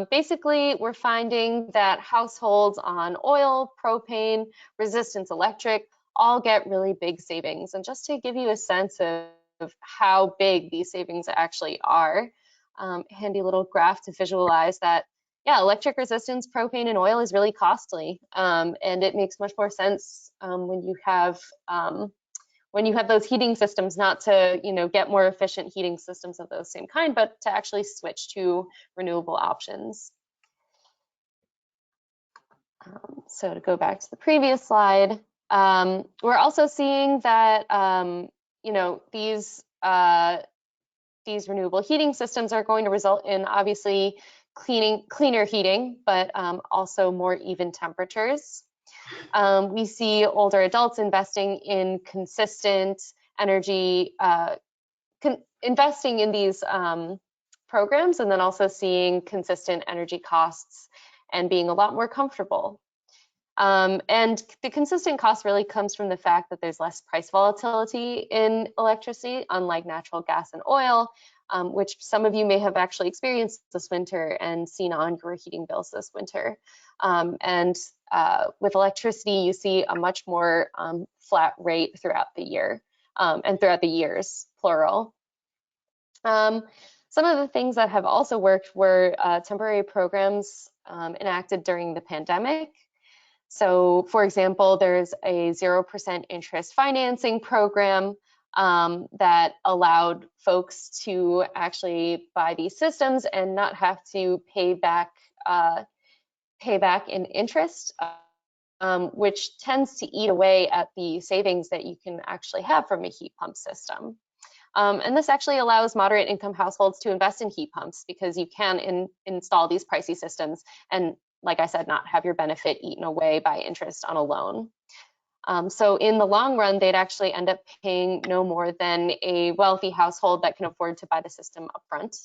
Basically, we're finding that households on oil, propane, resistance electric all get really big savings. And just to give you a sense of how big these savings actually are, handy little graph to visualize that. Yeah, electric resistance, propane, and oil is really costly, and it makes much more sense when you have those heating systems, not to get more efficient heating systems of the same kind, but to actually switch to renewable options. So to go back to the previous slide, we're also seeing that these renewable heating systems are going to result in obviously cleaner heating, but also more even temperatures. We see older adults investing in consistent energy, investing in these programs, and then also seeing consistent energy costs and being a lot more comfortable. And the consistent cost really comes from the fact that there's less price volatility in electricity, unlike natural gas and oil, which some of you may have actually experienced this winter and seen on your heating bills this winter. With electricity, you see a much more flat rate throughout the year and throughout the years, plural. Some of the things that have also worked were temporary programs enacted during the pandemic. So for example, there's a 0% interest financing program that allowed folks to actually buy these systems and not have to pay back in interest, which tends to eat away at the savings that you can actually have from a heat pump system. And this actually allows moderate income households to invest in heat pumps because you can install these pricey systems and, like I said, not have your benefit eaten away by interest on a loan. So in the long run, they'd actually end up paying no more than a wealthy household that can afford to buy the system upfront.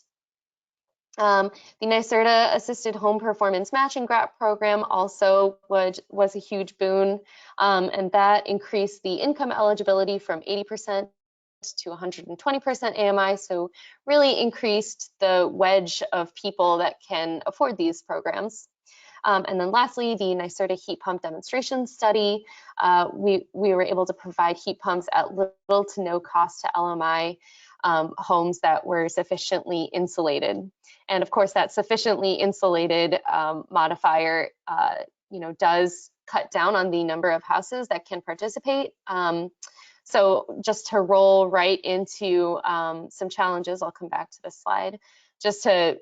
The NYSERDA Assisted Home Performance Matching Grant Program also was a huge boon, and that increased the income eligibility from 80% to 120% AMI, so really increased the wedge of people that can afford these programs. And then lastly, the NYSERDA heat pump demonstration study. We were able to provide heat pumps at little to no cost to LMI homes that were sufficiently insulated. And of course, that sufficiently insulated modifier, does cut down on the number of houses that can participate. So just to roll right into some challenges, I'll come back to this slide. Just to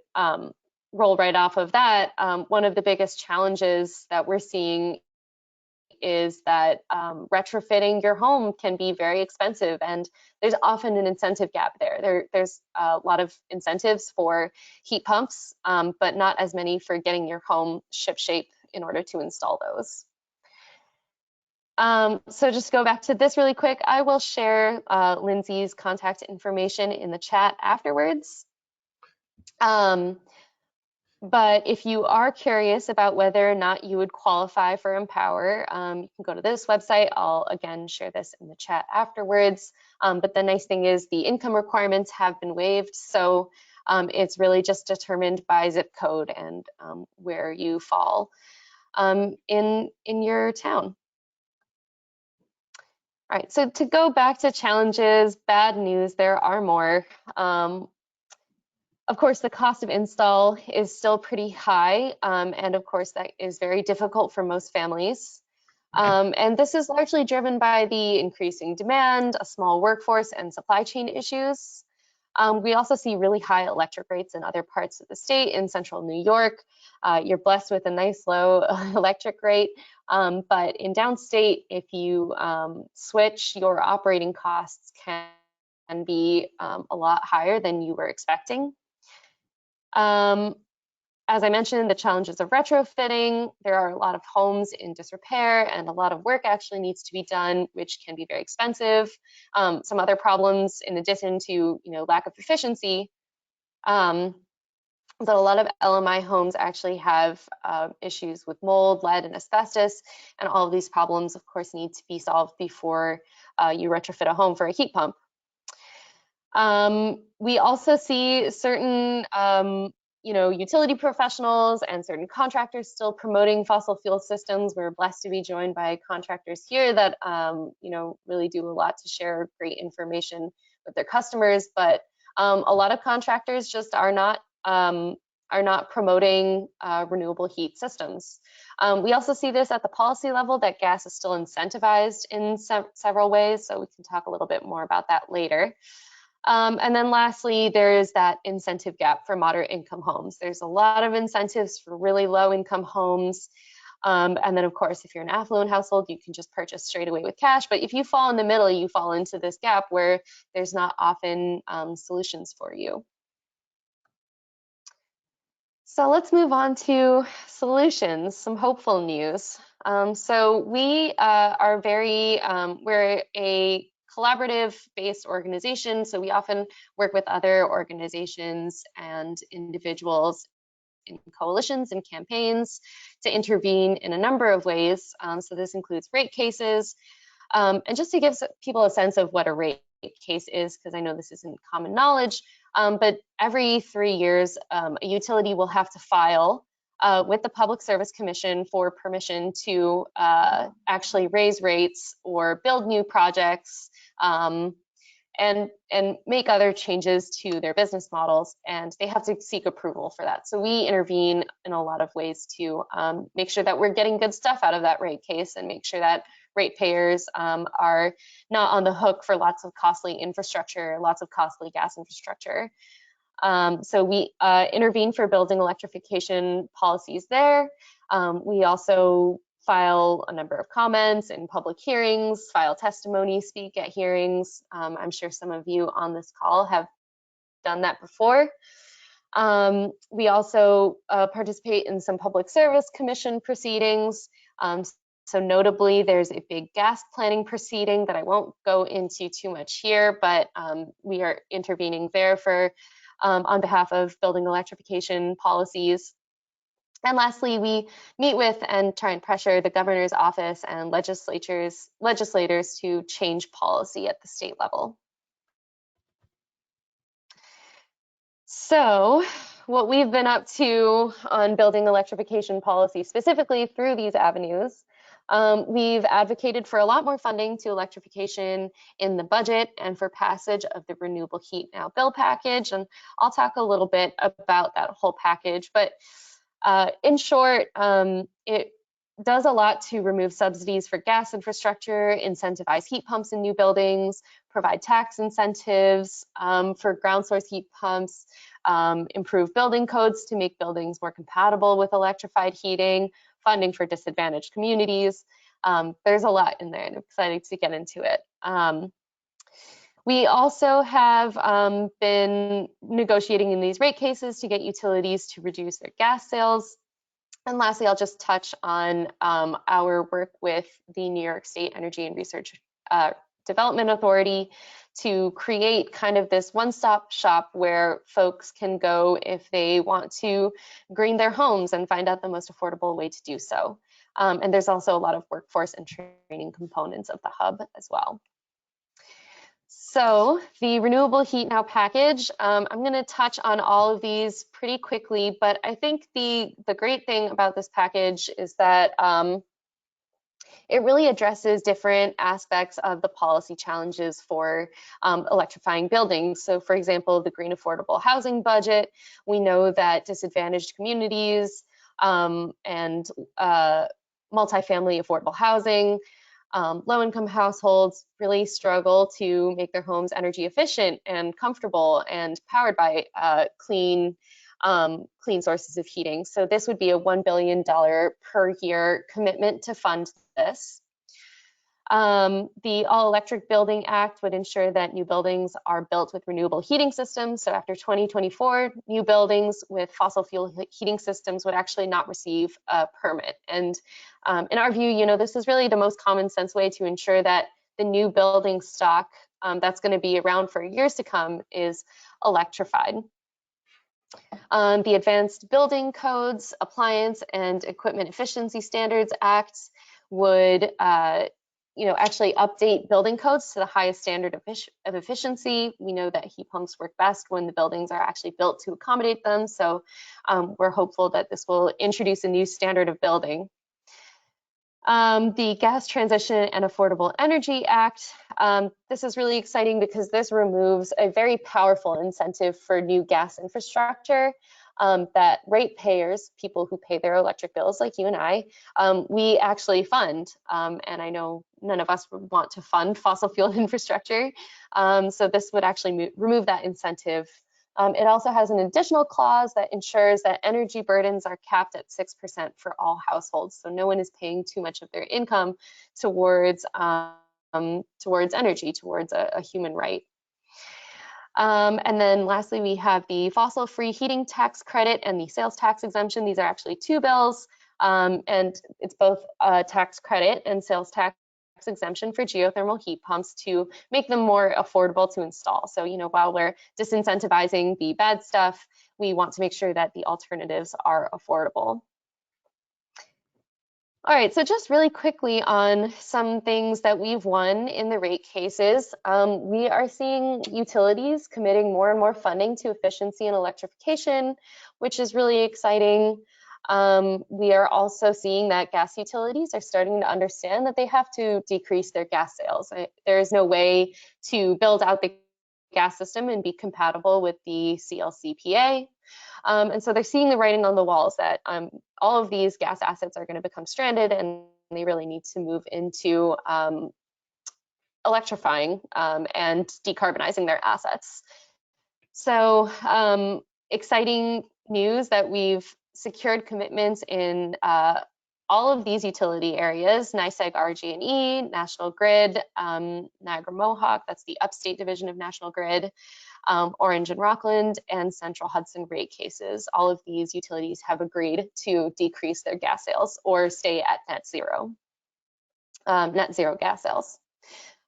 roll right off of that, one of the biggest challenges that we're seeing is that retrofitting your home can be very expensive, and there's often an incentive gap there. There's a lot of incentives for heat pumps, but not as many for getting your home shipshape in order to install those. So just go back to this really quick. I will share Lindsay's contact information in the chat afterwards. But if you are curious about whether or not you would qualify for Empower, you can go to this website. I'll again share this in the chat afterwards. But the nice thing is the income requirements have been waived. So it's really just determined by zip code and where you fall in your town. All right, so to go back to challenges, bad news, there are more. Of course, the cost of install is still pretty high, and of course, that is very difficult for most families. And this is largely driven by the increasing demand, a small workforce, and supply chain issues. We also see really high electric rates in other parts of the state. In central New York, you're blessed with a nice low electric rate, but in downstate, if you switch, your operating costs can be a lot higher than you were expecting. As I mentioned, the challenges of retrofitting, there are a lot of homes in disrepair and a lot of work actually needs to be done, which can be very expensive. Some other problems in addition to lack of efficiency, that a lot of LMI homes actually have issues with mold, lead, and asbestos, and all of these problems, of course, need to be solved before you retrofit a home for a heat pump. We also see certain utility professionals and certain contractors still promoting fossil fuel systems. We're blessed to be joined by contractors here that really do a lot to share great information with their customers, but a lot of contractors just are not promoting renewable heat systems. We also see this at the policy level, that gas is still incentivized in several ways, so we can talk a little bit more about that later. And then lastly, there is that incentive gap for moderate income homes. There's a lot of incentives for really low income homes. And then of course, if you're an affluent household, you can just purchase straight away with cash. But if you fall in the middle, you fall into this gap where there's not often solutions for you. So let's move on to solutions, some hopeful news. So we are we're a collaborative-based organization, so we often work with other organizations and individuals in coalitions and campaigns to intervene in a number of ways. So this includes rate cases. And just to give people a sense of what a rate case is, because I know this isn't common knowledge, but every 3 years, a utility will have to file with the Public Service Commission for permission to actually raise rates or build new projects and make other changes to their business models, and they have to seek approval for that. So we intervene in a lot of ways to make sure that we're getting good stuff out of that rate case and make sure that ratepayers are not on the hook for lots of costly infrastructure, lots of costly gas infrastructure. So we intervene for building electrification policies there. We also file a number of comments in public hearings, file testimony, speak at hearings. I'm sure some of you on this call have done that before. We also participate in some public service commission proceedings. So notably, there's a big gas planning proceeding that I won't go into too much here, but we are intervening there for on behalf of building electrification policies. And lastly, we meet with and try and pressure the governor's office and legislators to change policy at the state level. So what we've been up to on building electrification policy, specifically through these avenues, we've advocated for a lot more funding to electrification in the budget and for passage of the Renewable Heat Now bill package. And I'll talk a little bit about that whole package. But in short, it does a lot to remove subsidies for gas infrastructure, incentivize heat pumps in new buildings, provide tax incentives for ground source heat pumps, improve building codes to make buildings more compatible with electrified heating, funding for disadvantaged communities. There's a lot in there, and I'm excited to get into it. We also have been negotiating in these rate cases to get utilities to reduce their gas sales. And lastly, I'll just touch on our work with the New York State Energy and Research Development Authority to create kind of this one-stop shop where folks can go if they want to green their homes and find out the most affordable way to do so. And there's also a lot of workforce and training components of the hub as well. So the Renewable Heat Now package, I'm going to touch on all of these pretty quickly, but I think the great thing about this package is that it really addresses different aspects of the policy challenges for electrifying buildings. So for example, the green affordable housing budget, we know that disadvantaged communities and multifamily affordable housing, low-income households really struggle to make their homes energy efficient and comfortable and powered by clean sources of heating. So this would be a $1 billion per year commitment to fund this. The All Electric Building Act would ensure that new buildings are built with renewable heating systems. So after 2024, new buildings with fossil fuel heating systems would actually not receive a permit. And in our view, this is really the most common sense way to ensure that the new building stock that's going to be around for years to come is electrified. The Advanced Building Codes, Appliance and Equipment Efficiency Standards Act would actually update building codes to the highest standard of efficiency. We know that heat pumps work best when the buildings are actually built to accommodate them. So we're hopeful that this will introduce a new standard of building. The Gas Transition and Affordable Energy Act. This is really exciting because this removes a very powerful incentive for new gas infrastructure that ratepayers, people who pay their electric bills like you and I, we actually fund. And I know none of us would want to fund fossil fuel infrastructure. So this would actually remove that incentive. It also has an additional clause that ensures that energy burdens are capped at 6% for all households. So no one is paying too much of their income towards energy, towards a human right. And then lastly, we have the fossil-free heating tax credit and the sales tax exemption. These are actually two bills, and it's both a tax credit and sales tax exemption for geothermal heat pumps to make them more affordable to install. So, while we're disincentivizing the bad stuff, we want to make sure that the alternatives are affordable. All right, so just really quickly on some things that we've won in the rate cases. We are seeing utilities committing more and more funding to efficiency and electrification, which is really exciting. We are also seeing that gas utilities are starting to understand that they have to decrease their gas sales. There is no way to build out the gas system and be compatible with the CLCPA. And so they're seeing the writing on the walls that all of these gas assets are going to become stranded and they really need to move into electrifying and decarbonizing their assets. So exciting news that we've secured commitments in all of these utility areas: NYSEG, RG&E, National Grid, Niagara Mohawk, that's the upstate division of National Grid, Orange and Rockland, and Central Hudson rate cases. All of these utilities have agreed to decrease their gas sales or stay at net zero gas sales.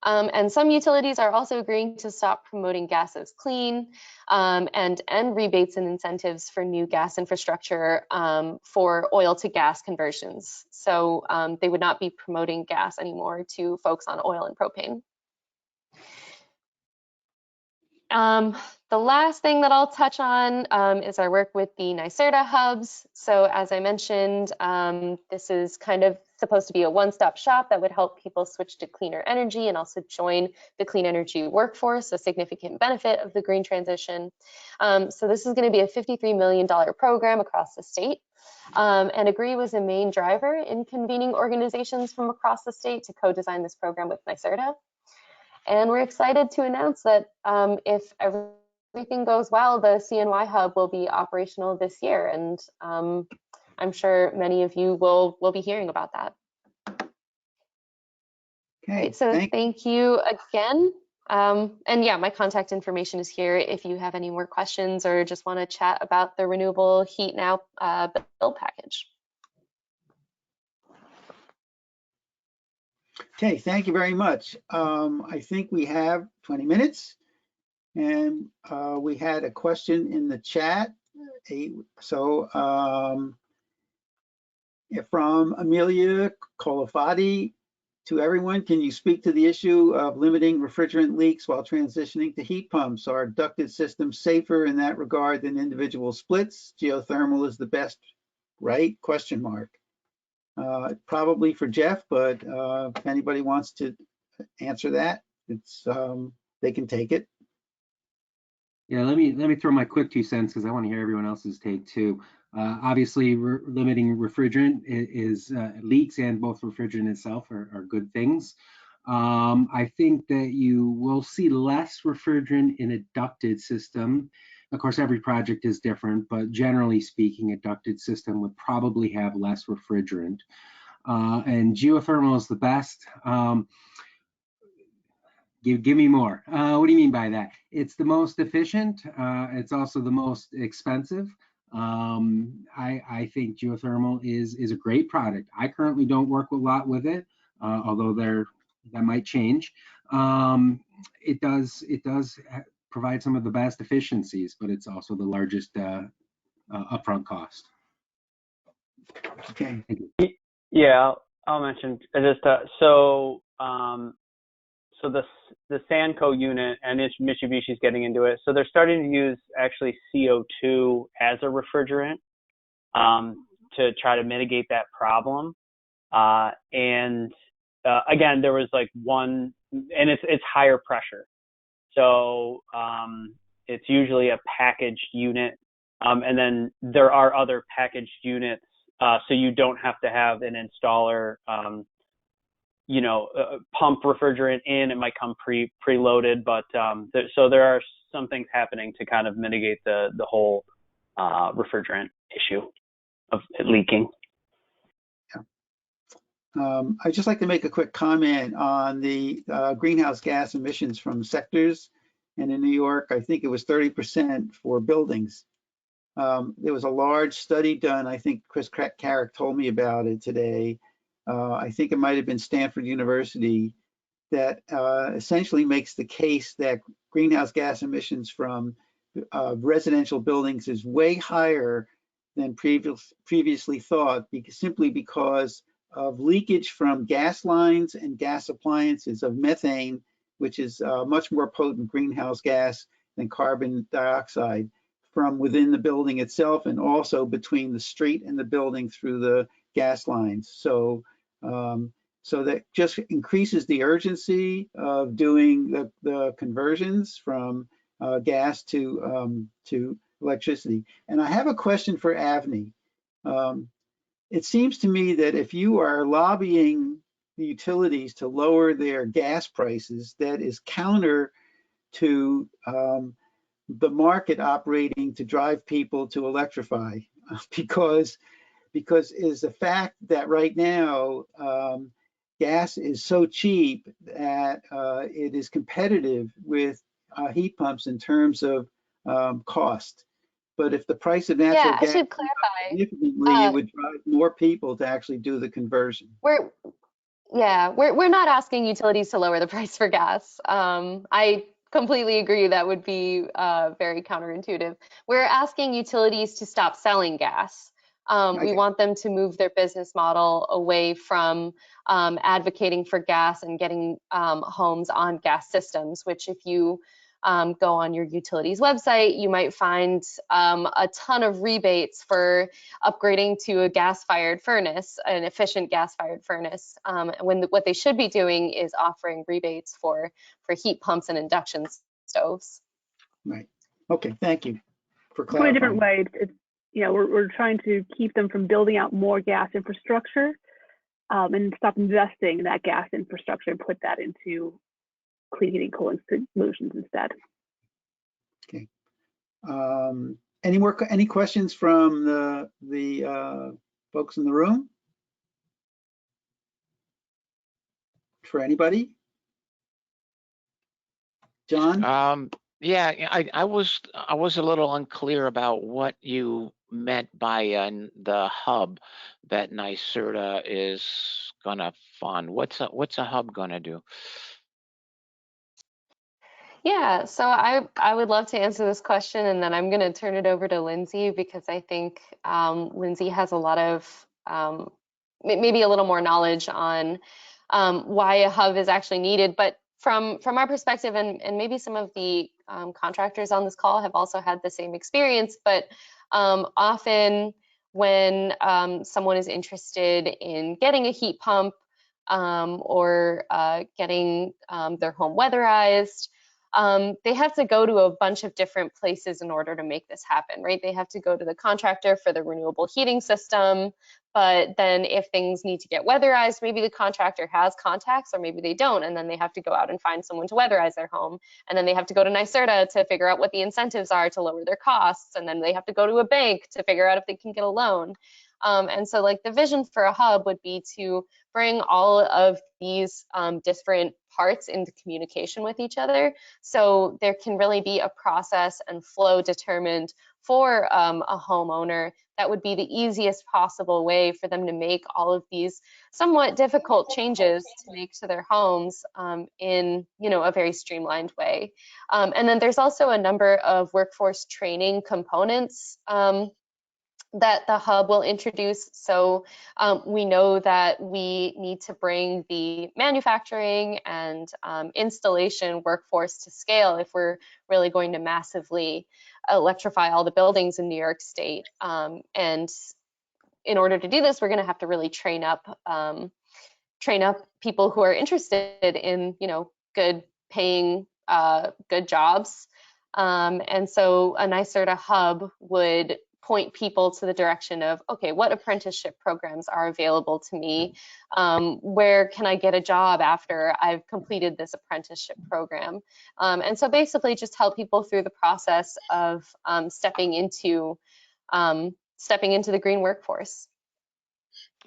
And some utilities are also agreeing to stop promoting gas as clean and end rebates and incentives for new gas infrastructure for oil to gas conversions. So they would not be promoting gas anymore to folks on oil and propane. The last thing that I'll touch on is our work with the NYSERDA hubs. So as I mentioned, this is kind of supposed to be a one-stop shop that would help people switch to cleaner energy and also join the clean energy workforce, a significant benefit of the green transition. So this is going to be a $53 million program across the state. And AGREE was a main driver in convening organizations from across the state to co-design this program with NYSERDA. And we're excited to announce that if everything goes well, the CNY hub will be operational this year. And I'm sure many of you will be hearing about that. Okay, Great, so thank you again. And yeah, my contact information is here if you have any more questions or just want to chat about the Renewable Heat Now bill package. Okay, thank you very much. I think we have 20 minutes, and we had a question in the chat. From Amelia Colafatti: to everyone, can you speak to the issue of limiting refrigerant leaks while transitioning to heat pumps? Are ducted systems safer in that regard than individual splits? Geothermal is the best, right? Question mark. Probably for Jeff, but if anybody wants to answer that, it's they can take it. Yeah, let me throw my quick 2 cents because I want to hear everyone else's take too. Obviously, limiting refrigerant is leaks, and both refrigerant itself are good things. I think that you will see less refrigerant in a ducted system. Of course, every project is different, but generally speaking, a ducted system would probably have less refrigerant. And geothermal is the best. Give me more. What do you mean by that? It's the most efficient. It's also the most expensive. I think geothermal is a great product. I currently don't work a lot with it, although that might change. It does provide some of the best efficiencies, but it's also the largest upfront cost. Okay. Yeah, I'll mention just so the Sanco unit, and Mitsubishi's getting into it. So they're starting to use actually CO2 as a refrigerant to try to mitigate that problem. Again, there was like one, and it's higher pressure. So it's usually a packaged unit. And then there are other packaged units, so you don't have to have an installer pump refrigerant in. It might come preloaded, but so there are some things happening to kind of mitigate the whole refrigerant issue of it leaking. Yeah. I'd just like to make a quick comment on the greenhouse gas emissions from sectors. And in New York, I think it was 30% for buildings. There was a large study done. I think Chris Carrick told me about it today. I think it might have been Stanford University, that essentially makes the case that greenhouse gas emissions from residential buildings is way higher than previously thought, simply because of leakage from gas lines and gas appliances of methane, which is a much more potent greenhouse gas than carbon dioxide, from within the building itself and also between the street and the building through the gas lines. So that just increases the urgency of doing the conversions from gas to electricity. And I have a question for Avni. it seems to me that if you are lobbying the utilities to lower their gas prices, that is counter to the market operating to drive people to electrify, because is the fact that right now gas is so cheap that it is competitive with heat pumps in terms of cost. But if the price of natural Yeah, I gas should clarify. significantly, it would drive more people to actually do the conversion. We're not asking utilities to lower the price for gas. I completely agree that would be very counterintuitive. We're asking utilities to stop selling gas. We want them to move their business model away from advocating for gas and getting homes on gas systems, which if you go on your utilities website, you might find a ton of rebates for upgrading to a gas-fired furnace, an efficient gas-fired furnace, when what they should be doing is offering rebates for heat pumps and induction stoves. Right. Okay. Thank you for Put it a different clarifying. way, it's, you know, we're trying to keep them from building out more gas infrastructure and stop investing in that gas infrastructure and put that into clean heating cooling solutions instead. Okay. Any questions from the folks in the room? For anybody? John? Yeah, I was a little unclear about what you meant by the hub that NYSERDA is gonna fund. What's a hub gonna do? Yeah, so I would love to answer this question, and then I'm going to turn it over to Lindsay because I think Lindsay has a lot of maybe a little more knowledge on why a hub is actually needed. But from our perspective, and maybe some of the contractors on this call have also had the same experience, but often when someone is interested in getting a heat pump or getting their home weatherized, they have to go to a bunch of different places in order to make this happen, right? They have to go to the contractor for the renewable heating system, but then if things need to get weatherized, maybe the contractor has contacts or maybe they don't, and then they have to go out and find someone to weatherize their home, and then they have to go to NYSERDA to figure out what the incentives are to lower their costs, and then they have to go to a bank to figure out if they can get a loan. And so like the vision for a hub would be to bring all of these different parts into communication with each other, so there can really be a process and flow determined for a homeowner that would be the easiest possible way for them to make all of these somewhat difficult changes to make to their homes in, you know, a very streamlined way. And then there's also a number of workforce training components that the hub will introduce. So we know that we need to bring the manufacturing and installation workforce to scale if we're really going to massively electrify all the buildings in New York State. And in order to do this, we're going to have to really train up people who are interested in, you know, good paying, good jobs. And so a NYSERDA hub would point people to the direction of, okay, what apprenticeship programs are available to me? Where can I get a job after I've completed this apprenticeship program? And so basically just help people through the process of stepping into the green workforce.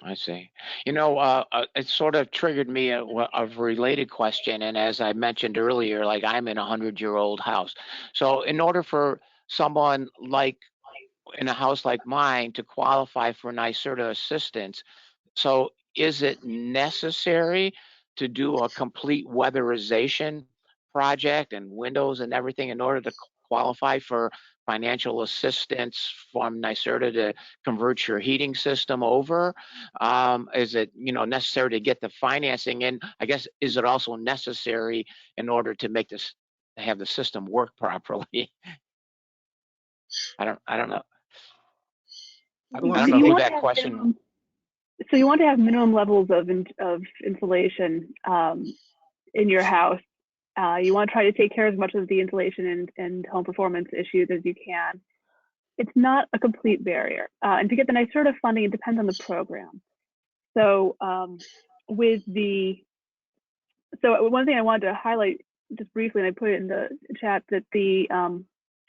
I see. You know, it sort of triggered me a related question. And as I mentioned earlier, like I'm in a 100-year-old house. So in order for someone like in a house like mine to qualify for NYSERDA assistance, so is it necessary to do a complete weatherization project and windows and everything in order to qualify for financial assistance from NYSERDA to convert your heating system over? Is it, you know, necessary to get the financing in? I guess, is it also necessary in order to make this, have the system work properly? I don't know. I don't know who that question. So you want to have minimum levels of insulation in your house. You want to try to take care of as much of the insulation and home performance issues as you can. it's not a complete barrier. And to get the NYSERDA funding, it depends on the program. So so one thing I wanted to highlight just briefly, and I put it in the chat, that the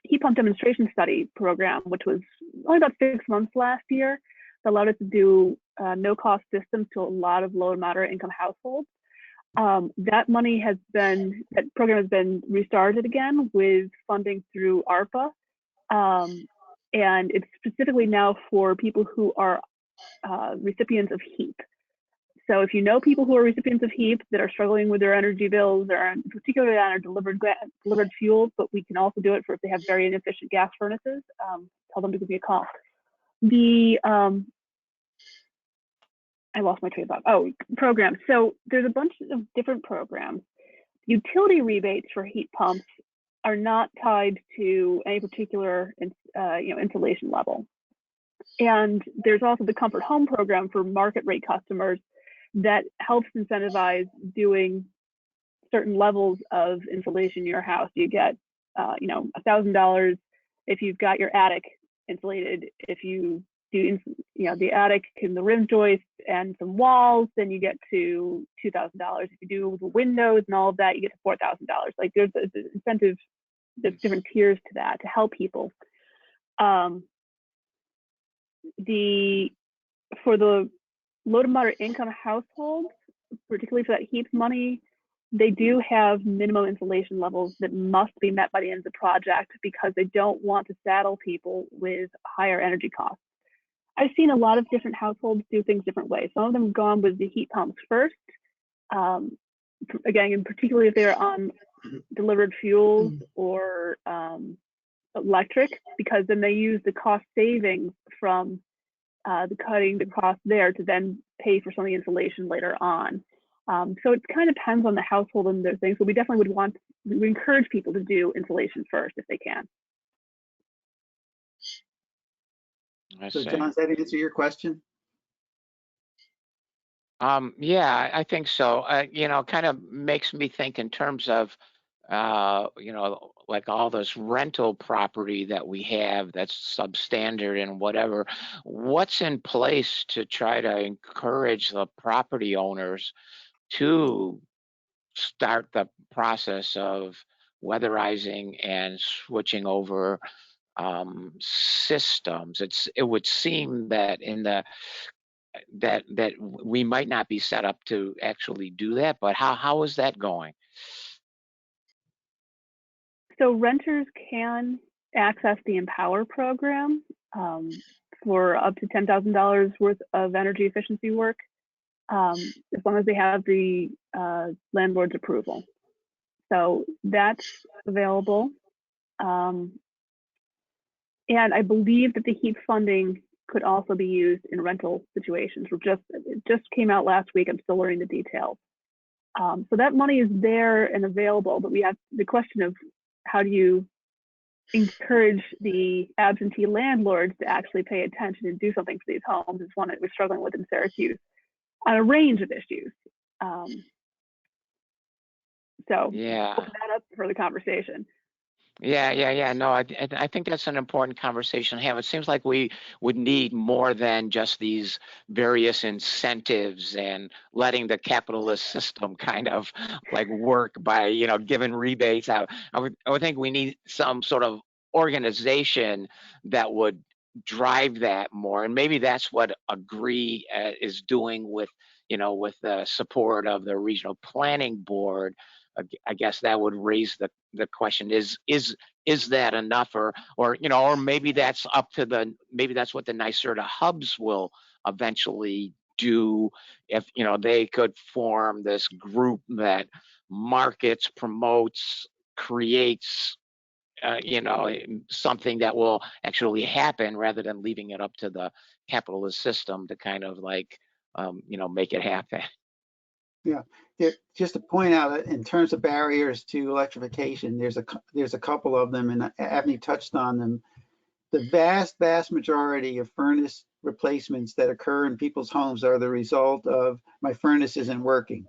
heat pump demonstration study program, which was only about 6 months last year, that allowed us to do no-cost systems to a lot of low and moderate income households. That program has been restarted again with funding through ARPA. And it's specifically now for people who are recipients of HEAP. So if you know people who are recipients of HEAP that are struggling with their energy bills, or particularly on our delivered fuels, but we can also do it for if they have very inefficient gas furnaces, tell them to give me a call. I lost my train of thought. Oh, programs. So there's a bunch of different programs. Utility rebates for heat pumps are not tied to any particular insulation level. And there's also the Comfort Home program for market rate customers that helps incentivize doing certain levels of insulation in your house. You get $1,000 if you've got your attic insulated. If you do the attic and the rim joist and some walls, then you get to $2,000. If you do the windows and all of that, you get to $4,000. Like there's an incentive, there's different tiers to that to help people. For the low to moderate income households, particularly for that HEAP money, they do have minimum insulation levels that must be met by the end of the project because they don't want to saddle people with higher energy costs. I've seen a lot of different households do things different ways. Some of them have gone with the heat pumps first, again, and particularly if they're on delivered fuels or electric, because then they use the cost savings from cutting the cost there to then pay for some of the insulation later on. So it kind of depends on the household and their things, but we definitely we encourage people to do insulation first if they can. So John, does that answer your question? Yeah, I think so. Kind of makes me think in terms of, like all this rental property that we have that's substandard and whatever. What's in place to try to encourage the property owners to start the process of weatherizing and switching over systems? It would seem that that we might not be set up to actually do that, but how is that going? So renters can access the Empower program for up to $10,000 worth of energy efficiency work, as long as they have the landlord's approval. So that's available. And I believe that the HEAP funding could also be used in rental situations. It just came out last week. I'm still learning the details. So that money is there and available, but we have the question of how do you encourage the absentee landlords to actually pay attention and do something for these homes is one that we're struggling with in Syracuse on a range of issues. So yeah, open that up for the conversation. Yeah. No, I think that's an important conversation to have. It seems like we would need more than just these various incentives and letting the capitalist system kind of like work by, giving rebates out. I would think we need some sort of organization that would drive that more. And maybe that's what Agree is doing with the support of the regional planning board. I guess that would raise the question: is that enough, or maybe that's up to maybe that's what the NYSERDA hubs will eventually do. If they could form this group that markets, promotes, creates, something that will actually happen rather than leaving it up to the capitalist system to kind of like make it happen. Yeah, just to point out in terms of barriers to electrification, there's a couple of them, and Avni touched on them. The vast majority of furnace replacements that occur in people's homes are the result of my furnace isn't working.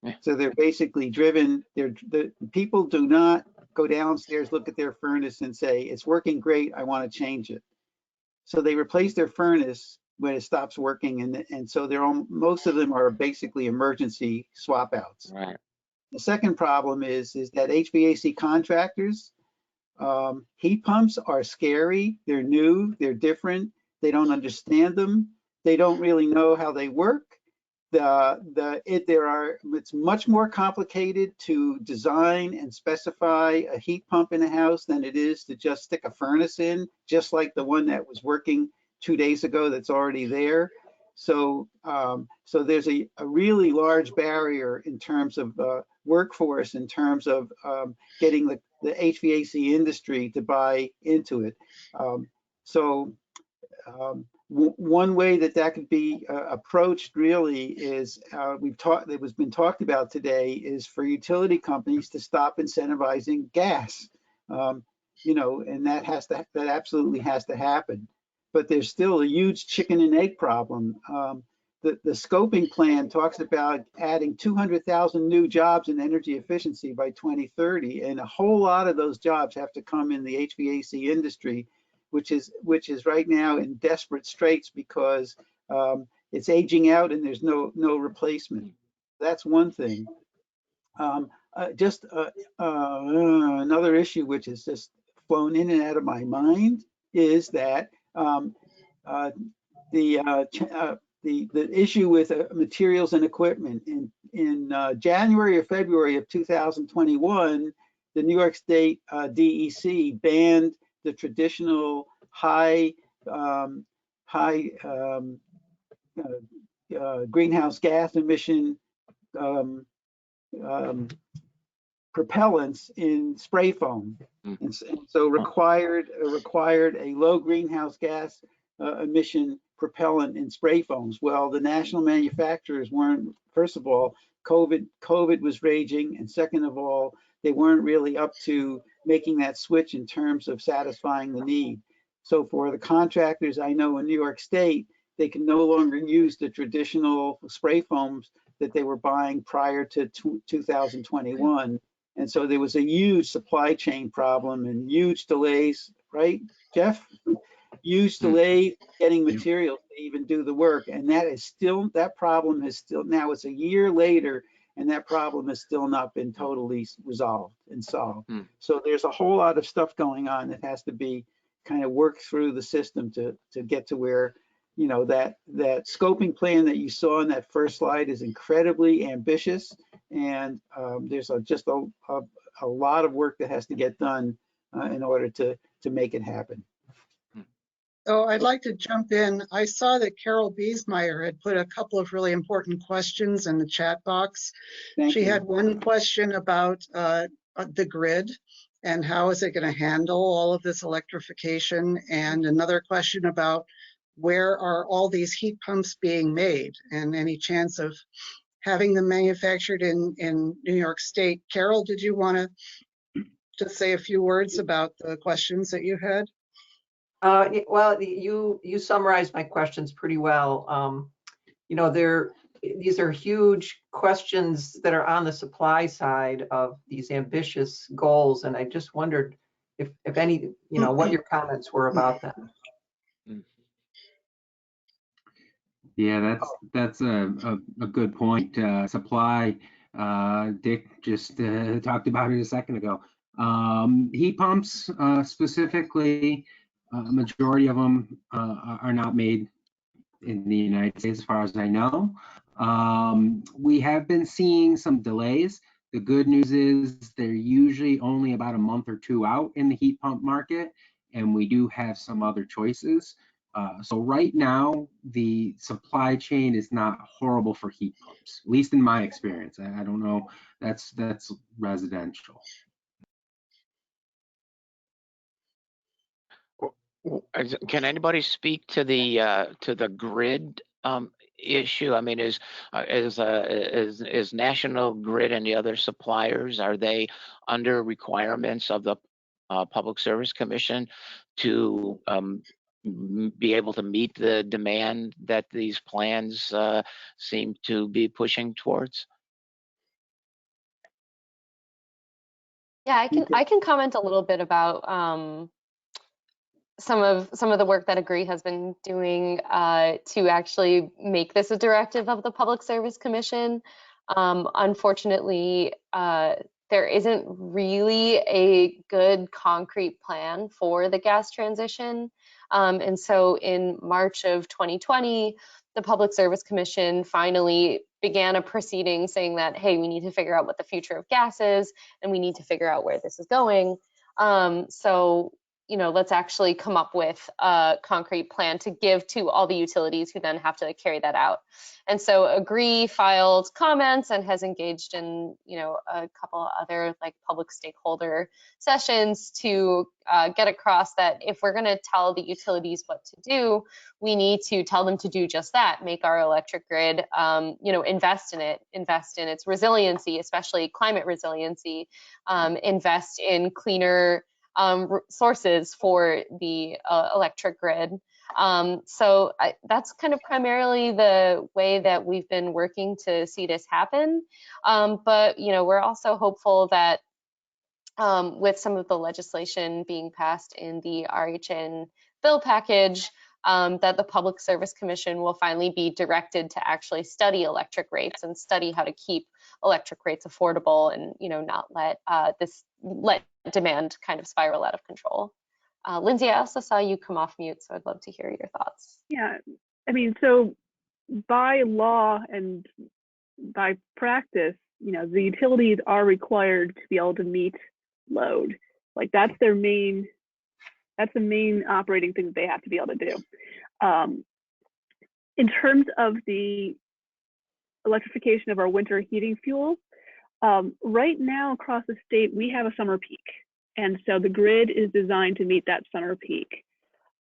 Yeah. So they're basically driven. The people do not go downstairs, look at their furnace, and say it's working great, I want to change it. So they replace their furnace when it stops working, and so most of them are basically emergency swap outs. Right. The second problem is that HVAC contractors, heat pumps are scary. They're new. They're different. They don't understand them. They don't really know how they work. It's much more complicated to design and specify a heat pump in a house than it is to just stick a furnace in, just like the one that was working 2 days ago that's already there. So there's a really large barrier in terms of workforce, in terms of getting the HVAC industry to buy into it. One way that could be approached really is it was been talked about today, is for utility companies to stop incentivizing gas. And that absolutely has to happen. But there's still a huge chicken and egg problem. The scoping plan talks about adding 200,000 new jobs in energy efficiency by 2030, and a whole lot of those jobs have to come in the HVAC industry, which is right now in desperate straits because it's aging out and there's no replacement. That's one thing. Another issue which has just flown in and out of my mind is that the issue with materials and equipment. In January or February of 2021, the New York State DEC banned the traditional high greenhouse gas emission propellants in spray foam, and so required a low greenhouse gas emission propellant in spray foams. Well, the national manufacturers weren't, first of all, COVID was raging, and second of all, they weren't really up to making that switch in terms of satisfying the need. So for the contractors I know in New York State, they can no longer use the traditional spray foams that they were buying prior to 2021. And so there was a huge supply chain problem and huge delays, right, Jeff? Huge delay getting materials to even do the work. And that problem is still, now it's a year later, and that problem has still not been totally resolved and solved. So there's a whole lot of stuff going on that has to be kind of worked through the system to get to where, that scoping plan that you saw in that first slide is incredibly ambitious. And there's just a lot of work that has to get done in order to make it happen. So I'd like to jump in. I saw that Carol Biesmeyer had put a couple of really important questions in the chat box. She had one question about the grid and how is it going to handle all of this electrification, and another question about where are all these heat pumps being made and any chance of having them manufactured in New York State. Carol, did you want to just say a few words about the questions that you had? Well, you summarized my questions pretty well. These are huge questions that are on the supply side of these ambitious goals, and I just wondered if any, what your comments were about them. Yeah, that's a good point. Supply, Dick just talked about it a second ago. Heat pumps specifically, a majority of them are not made in the United States, as far as I know. We have been seeing some delays. The good news is they're usually only about a month or two out in the heat pump market, and we do have some other choices. So right now, the supply chain is not horrible for heat pumps, at least in my experience. I don't know, that's residential. Can anybody speak to the grid issue? I mean, is National Grid and the other suppliers, are they under requirements of the Public Service Commission to be able to meet the demand that these plans seem to be pushing towards? Yeah, I can comment a little bit about some of the work that Agree has been doing to actually make this a directive of the Public Service Commission. Unfortunately, there isn't really a good concrete plan for the gas transition. And so in March of 2020, the Public Service Commission finally began a proceeding saying that, hey, we need to figure out what the future of gas is, and we need to figure out where this is going. So, you know, let's actually come up with a concrete plan to give to all the utilities who then have to carry that out. And so Agree filed comments and has engaged in, you know, a couple other like public stakeholder sessions to get across that if we're going to tell the utilities what to do, we need to tell them to do just that, make our electric grid, you know, invest in it, invest in its resiliency, especially climate resiliency, invest in cleaner sources for the electric grid. So that's kind of primarily the way that we've been working to see this happen. But, you know, we're also hopeful that with some of the legislation being passed in the RHN bill package, that the Public Service Commission will finally be directed to actually study electric rates and study how to keep electric rates affordable and, you know, not let let demand kind of spiral out of control. Lindsay, I also saw you come off mute, so I'd love to hear your thoughts. Yeah, I mean, so by law and by practice, you know, the utilities are required to be able to meet load. Like that's the main operating thing that they have to be able to do. In terms of the electrification of our winter heating fuels, right now across the state, we have a summer peak. And so the grid is designed to meet that summer peak.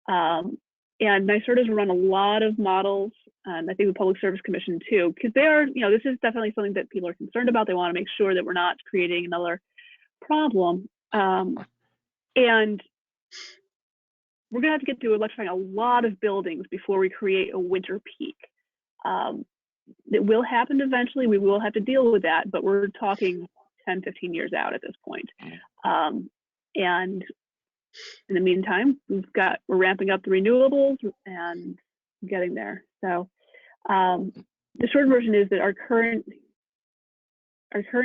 And NYSERDA's run a lot of models, and I think the Public Service Commission too, because they are, you know, this is definitely something that people are concerned about. They want to make sure that we're not creating another problem. And we're going to have to get to electrifying a lot of buildings before we create a winter peak. It will happen eventually. We will have to deal with that, but we're talking 10, 15 years out at this point. And in the meantime, we're ramping up the renewables and getting there. So the short version is that our current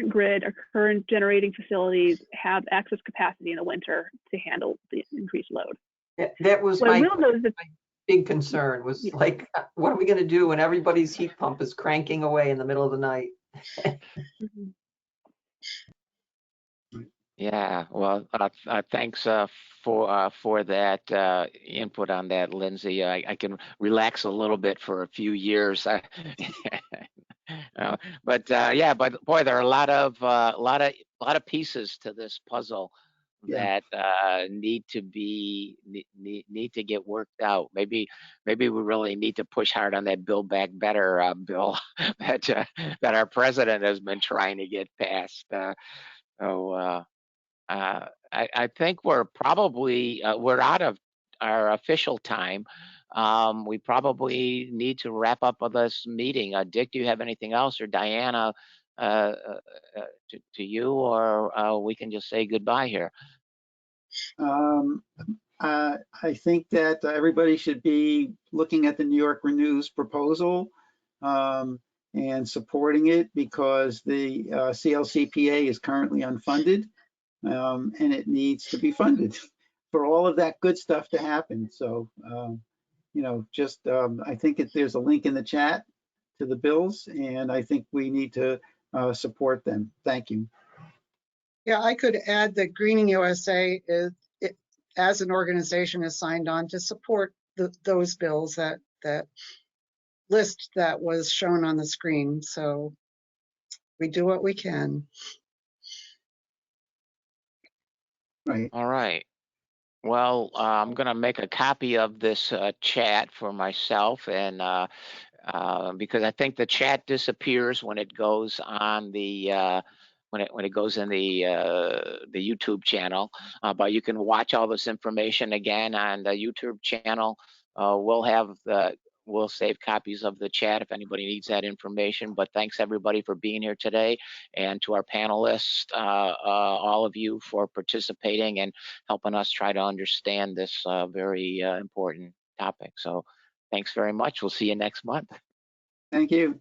grid, our current generating facilities have excess capacity in the winter to handle the increased load. That was my big concern was like, what are we going to do when everybody's heat pump is cranking away in the middle of the night? Yeah, well, thanks for that input on that, Lindsay. I can relax a little bit for a few years. But boy, there are a lot of pieces to this puzzle that need to get worked out. Maybe we really need to push hard on that Build Back Better bill that our president has been trying to get passed. I think we're probably we're out of our official time. We probably need to wrap up with this meeting. Dick, do you have anything else, or Diana, to you, or we can just say goodbye here? I think that everybody should be looking at the New York Renew's proposal and supporting it, because the CLCPA is currently unfunded. And it needs to be funded for all of that good stuff to happen. So, you know, just I think there's a link in the chat to the bills, and I think we need to support them. Thank you. Yeah, I could add that Greening USA as an organization is signed on to support those bills, that list that was shown on the screen. So we do what we can. Right. All right. Well, I'm going to make a copy of this chat for myself, and because I think the chat disappears when it goes on the when it goes in the YouTube channel. But you can watch all this information again on the YouTube channel. We'll have we'll save copies of the chat if anybody needs that information. But thanks everybody for being here today, and to our panelists, all of you for participating and helping us try to understand this very important topic. So thanks very much. We'll see you next month. Thank you.